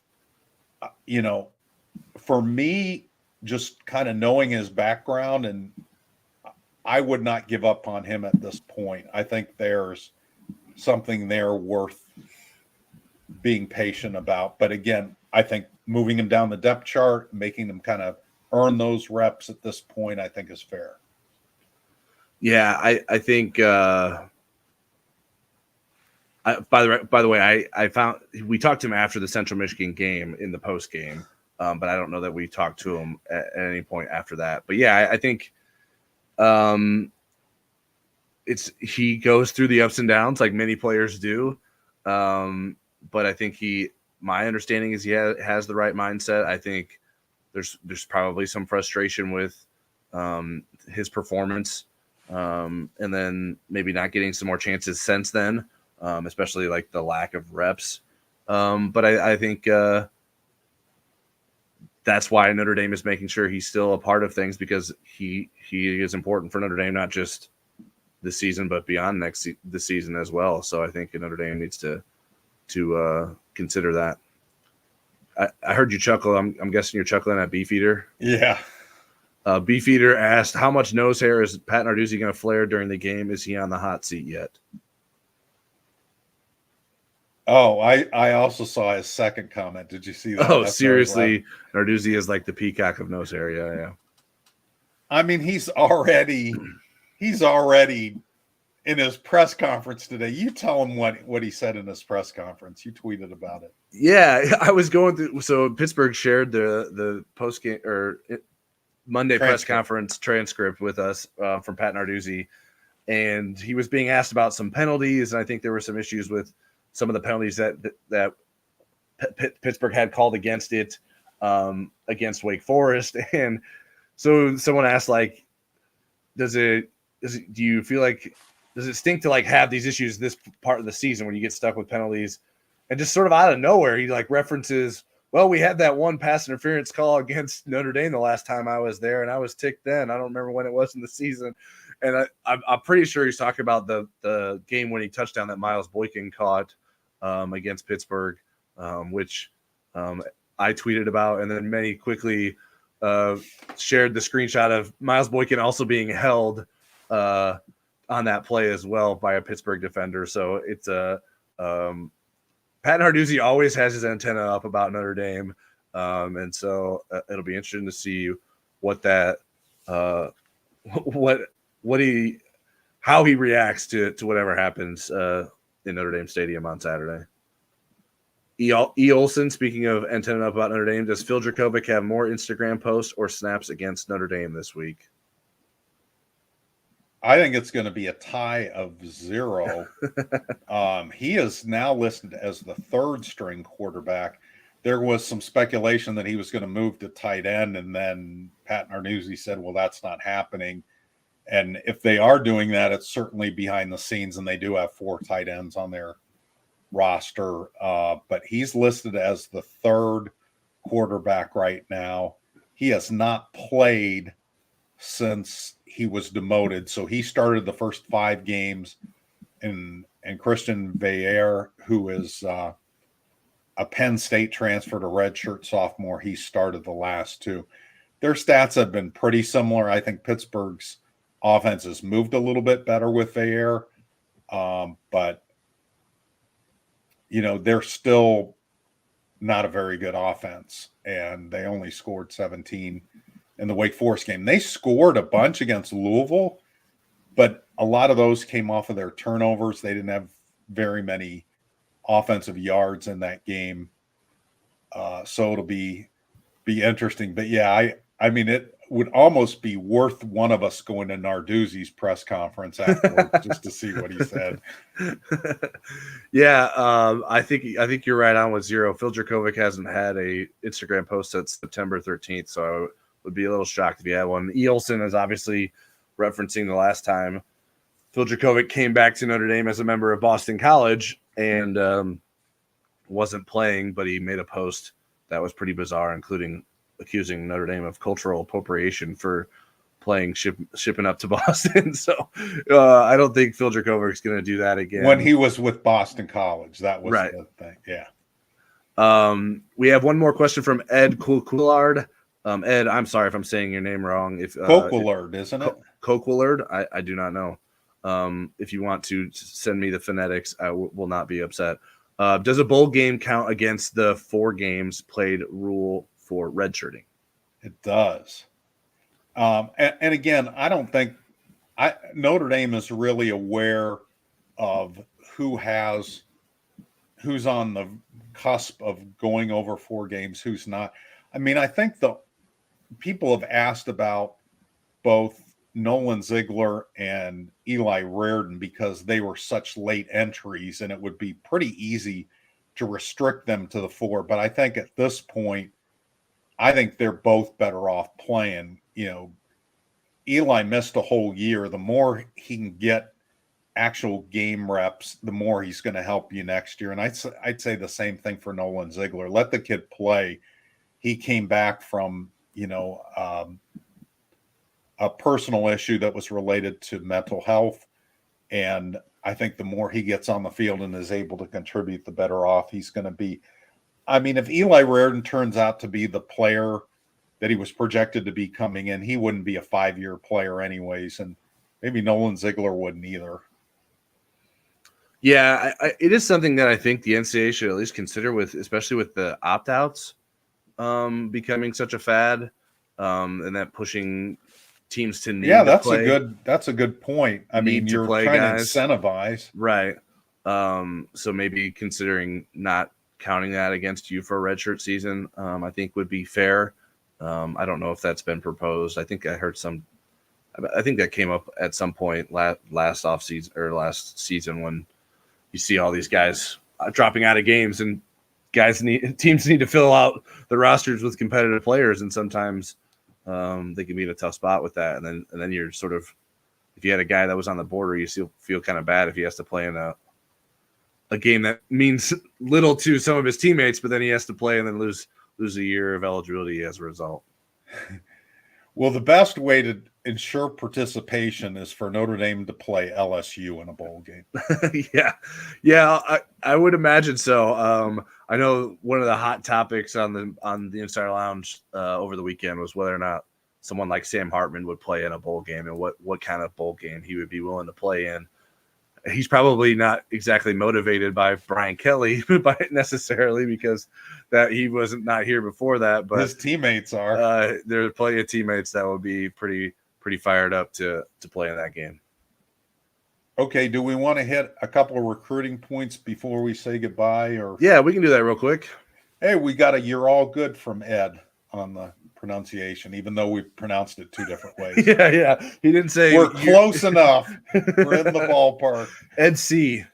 for me, just kind of knowing his background, and I would not give up on him at this point. I think there's something there worth being patient about. But again, I think moving him down the depth chart, making him kind of earn those reps at this point, I think is fair. Yeah, I think. By the way, I found we talked to him after the Central Michigan game in the post game, but I don't know that we talked to him at any point after that. But yeah, I think he goes through the ups and downs like many players do. But I think my understanding is he has the right mindset. I think there's probably some frustration with his performance, and then maybe not getting some more chances since then, especially like the lack of reps. But I think that's why Notre Dame is making sure he's still a part of things, because he is important for Notre Dame, not just this season, but beyond this season as well. So I think Notre Dame needs to consider that. I heard you chuckle. I'm guessing you're chuckling at Beefeater. Yeah. Beefeater asked, how much nose hair is Pat Narduzzi going to flare during the game? Is he on the hot seat yet? Oh, I also saw his second comment. Did you see that? Oh, seriously, Narduzzi is like the peacock of nose hair. Yeah. I mean, he's already in his press conference today. You tell him what he said in his press conference. You tweeted about it. Yeah, I was going through. So Pittsburgh shared the post game or Monday press conference transcript with us from Pat Narduzzi, and he was being asked about some penalties, and I think there were some issues with some of the penalties that Pittsburgh had called against it, against Wake Forest. And so someone asked, like, do you feel like, does it stink to like have these issues this part of the season when you get stuck with penalties? And just sort of out of nowhere, he like references, well, we had that one pass interference call against Notre Dame the last time I was there, and I was ticked then. I don't remember when it was in the season. And I'm pretty sure he's talking about the game-winning touchdown that Miles Boykin caught against Pittsburgh, which I tweeted about, and then many quickly shared the screenshot of Miles Boykin also being held on that play as well by a Pittsburgh defender. So it's Pat Narduzzi always has his antenna up about Notre Dame, and so it'll be interesting to see what that how he reacts to whatever happens in Notre Dame Stadium on Saturday. E. Olson, speaking of antenna up about Notre Dame, does Phil Dracovic have more Instagram posts or snaps against Notre Dame this week? I think it's going to be a tie of 0. He is now listed as the third string quarterback. There was some speculation that he was going to move to tight end, and then Pat Narduzzi said, well, that's not happening. And if they are doing that, it's certainly behind the scenes, and they do have 4 tight ends on their roster. But he's listed as the third quarterback right now. He has not played since he was demoted. So he started the first 5 games, and Christian Veillere, who is a Penn State transfer to redshirt sophomore, he started the last 2. Their stats have been pretty similar. I think Pittsburgh's offense has moved a little bit better with Veillere, but they're still not a very good offense, and they only scored 17 in the Wake Forest game. They scored a bunch against Louisville, but a lot of those came off of their turnovers. They didn't have very many offensive yards in that game. So it'll be interesting. But yeah, I mean, it would almost be worth one of us going to Narduzzi's press conference afterwards just to see what he said. Yeah, I think you're right on with 0. Phil Dracovic hasn't had a Instagram post since September 13th, so I would be a little shocked if he had one. E. Olson is obviously referencing the last time Phil Dracovic came back to Notre Dame as a member of Boston College and wasn't playing, but he made a post that was pretty bizarre, including accusing Notre Dame of cultural appropriation for playing shipping up to Boston. So I don't think Phil Dracovic is going to do that again. When he was with Boston College, that was right. The thing. Yeah. We have one more question from Ed Coquillard. Ed, I'm sorry if I'm saying your name wrong. If Coquillard, isn't it? Coquillard, I do not know. If you want to send me the phonetics, I will not be upset. Does a bowl game count against the 4 games played rule for redshirting? It does. And again, I don't think Notre Dame is really aware of who's on the cusp of going over 4 games, who's not. I mean, I think the people have asked about both Nolan Ziegler and Eli Reardon because they were such late entries, and it would be pretty easy to restrict them to the 4. But I think at this point, I think they're both better off playing. Eli missed a whole year. The more he can get actual game reps, the more he's going to help you next year. And I'd say the same thing for Nolan Ziegler. Let the kid play. He came back from, a personal issue that was related to mental health. And I think the more he gets on the field and is able to contribute, the better off he's going to be. I mean, if Eli Reardon turns out to be the player that he was projected to be coming in, he wouldn't be a 5-year player anyways. And maybe Nolan Ziegler wouldn't either. Yeah, it is something that I think the NCAA should at least consider, especially with the opt-outs becoming such a fad, and that pushing teams to need to play. That's a good point. I mean, you're trying to incentivize. Right. So maybe considering not counting that against you for a redshirt season, I think would be fair. I don't know if that's been proposed. I think I heard I think that came up at some point last offseason or last season when you see all these guys dropping out of games, and teams need to fill out the rosters with competitive players, and sometimes they can be in a tough spot with that. And then you're sort of, if you had a guy that was on the border, you still feel kind of bad if he has to play in a game that means little to some of his teammates, but then he has to play and then lose a year of eligibility as a result. Well, the best way to ensure participation is for Notre Dame to play LSU in a bowl game. Yeah, I would imagine so. I know one of the hot topics on the Insider Lounge over the weekend was whether or not someone like Sam Hartman would play in a bowl game and what kind of bowl game he would be willing to play in. He's probably not exactly motivated by Brian Kelly necessarily, because that he wasn't not here before that, but his teammates are. There are plenty of teammates that will be pretty fired up to play in that game. Okay, do we want to hit a couple of recruiting points before we say goodbye? Or yeah, we can do that real quick. Hey, we got a "you're all good" from Ed on the pronunciation, even though we pronounced it 2 different ways. Yeah. He didn't say we're close enough. We're in the ballpark. Ed C.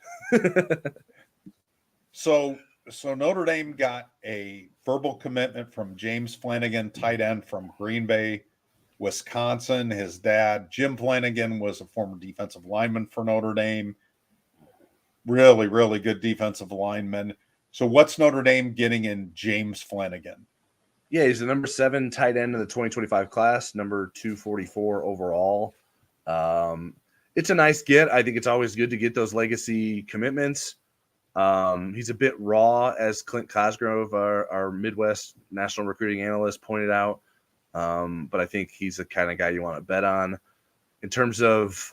So Notre Dame got a verbal commitment from James Flanagan, tight end from Green Bay, Wisconsin. His dad, Jim Flanagan, was a former defensive lineman for Notre Dame. Really, really good defensive lineman. So what's Notre Dame getting in James Flanagan? Yeah, he's the number 7 tight end in the 2025 class, number 244 overall. It's a nice get. I think it's always good to get those legacy commitments. He's a bit raw, as Clint Cosgrove, our Midwest national recruiting analyst, pointed out. But I think he's the kind of guy you want to bet on. In terms of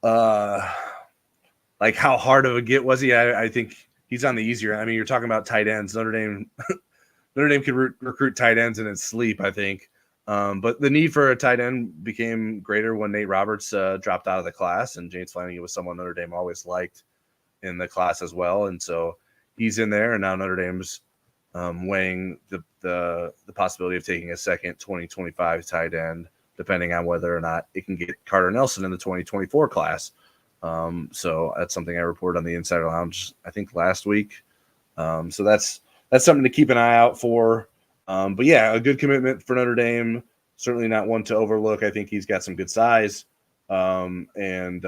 like how hard of a get was he? I think he's on the easier. I mean, you're talking about tight ends. Notre Dame could recruit tight ends in its sleep, I think. But the need for a tight end became greater when Nate Roberts dropped out of the class, and James Flanagan was someone Notre Dame always liked in the class as well. And so he's in there, and now Notre Dame's weighing the possibility of taking a second 2025 tight end, depending on whether or not it can get Carter Nelson in the 2024 class. So that's something I reported on the Insider Lounge, I think, last week. So that's something to keep an eye out for. But yeah, a good commitment for Notre Dame. Certainly not one to overlook. I think he's got some good size and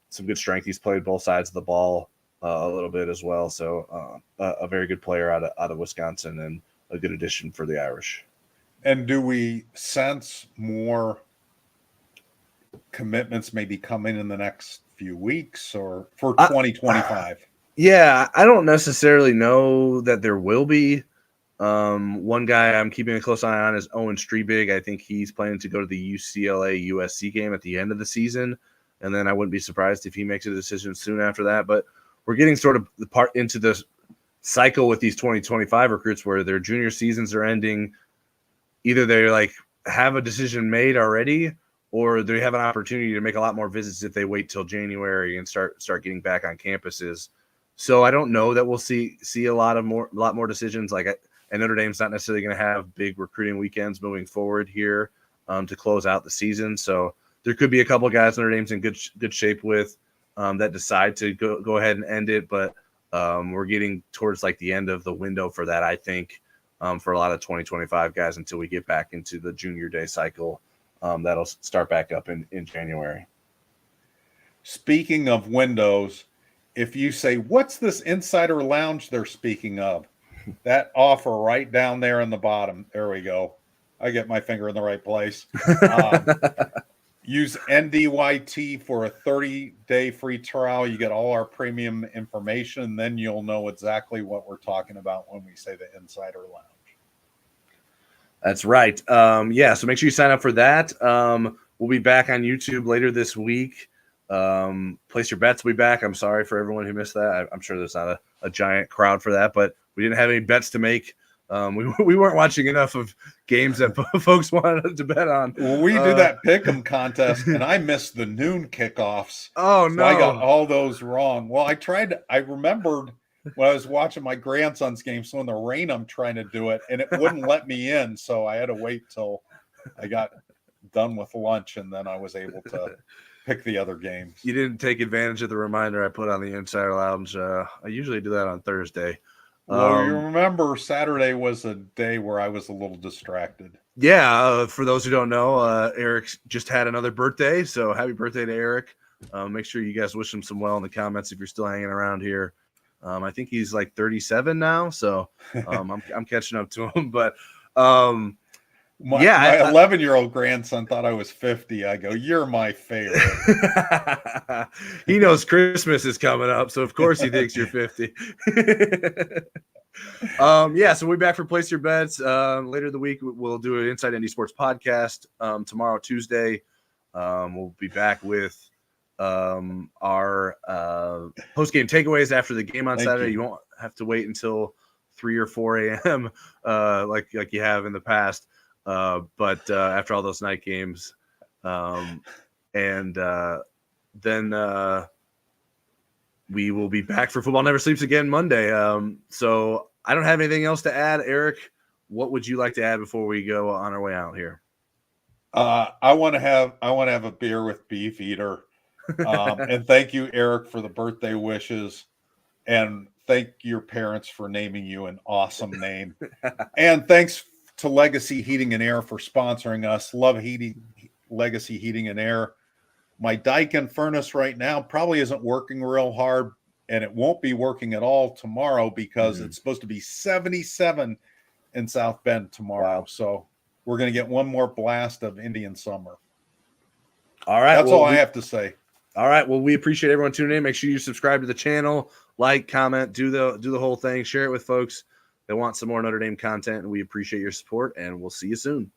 some good strength. He's played both sides of the ball a little bit as well. So a very good player out of Wisconsin, and a good addition for the Irish. And do we sense more commitments maybe coming in the next few weeks or for 2025? Yeah, I don't necessarily know that there will be. One guy I'm keeping a close eye on is Owen Strebig. I think he's planning to go to the UCLA USC game at the end of the season, and then I wouldn't be surprised if he makes a decision soon after that. But we're getting sort of the part into the cycle with these 2025 recruits where their junior seasons are ending. Either they like have a decision made already, or they have an opportunity to make a lot more visits if they wait till January and start getting back on campuses. So I don't know that we'll see a lot more decisions. And Notre Dame's not necessarily going to have big recruiting weekends moving forward here to close out the season. So there could be a couple of guys Notre Dame's in good shape with that decide to go ahead and end it. But we're getting towards like the end of the window for that, I think, for a lot of 2025 guys until we get back into the junior day cycle. That'll start back up in January. Speaking of windows, if you say, what's this insider lounge they're speaking of? That offer right down there in the bottom. There we go. I get my finger in the right place. Use NDYT for a 30-day free trial. You get all our premium information. Then you'll know exactly what we're talking about when we say the insider lounge. That's right. So make sure you sign up for that. We'll be back on YouTube later this week. Place Your Bets will be back. I'm sorry for everyone who missed that. I'm sure there's not a giant crowd for that, but we didn't have any bets to make. We weren't watching enough of games that folks wanted to bet on. Well, we do that pick'em contest, and I missed the noon kickoffs. Oh, no. So I got all those wrong. Well, I remembered when I was watching my grandson's game, so in the rain I'm trying to do it, and it wouldn't let me in, so I had to wait till I got done with lunch, and then I was able to pick the other games. You didn't take advantage of the reminder I put on the Insider Lounge. I usually do that on Thursday. Well, you remember Saturday was a day where I was a little distracted. Yeah, for those who don't know, Eric just had another birthday, so happy birthday to Eric. Make sure you guys wish him some well in the comments if you're still hanging around here. I think he's like 37 now, so I'm catching up to him. But my 11-year-old grandson thought I was 50. I go, you're my favorite. He knows Christmas is coming up, so of course he thinks you're 50. So we'll be back for Place Your Bets later in the week. We'll do an Inside Indy Sports podcast tomorrow, Tuesday. We'll be back with our post-game takeaways after the game on Saturday. You won't have to wait until 3 or 4 a.m. Like you have in the past. But after all those night games, then we will be back for Football Never Sleeps Again Monday. So I don't have anything else to add. Eric, what would you like to add before we go on our way out here? I want to have a beer with Beef Eater. And thank you, Eric, for the birthday wishes. And thank your parents for naming you an awesome name. And thanks to Legacy Heating and Air for sponsoring us. Love Legacy Heating and Air. My Daikin furnace right now probably isn't working real hard, and it won't be working at all tomorrow because it's supposed to be 77 in South Bend tomorrow. Wow. So we're going to get one more blast of Indian summer. All right. That's all I have to say. All right. Well, we appreciate everyone tuning in. Make sure you subscribe to the channel, like, comment, do the whole thing, share it with folks that want some more Notre Dame content. And we appreciate your support, and we'll see you soon.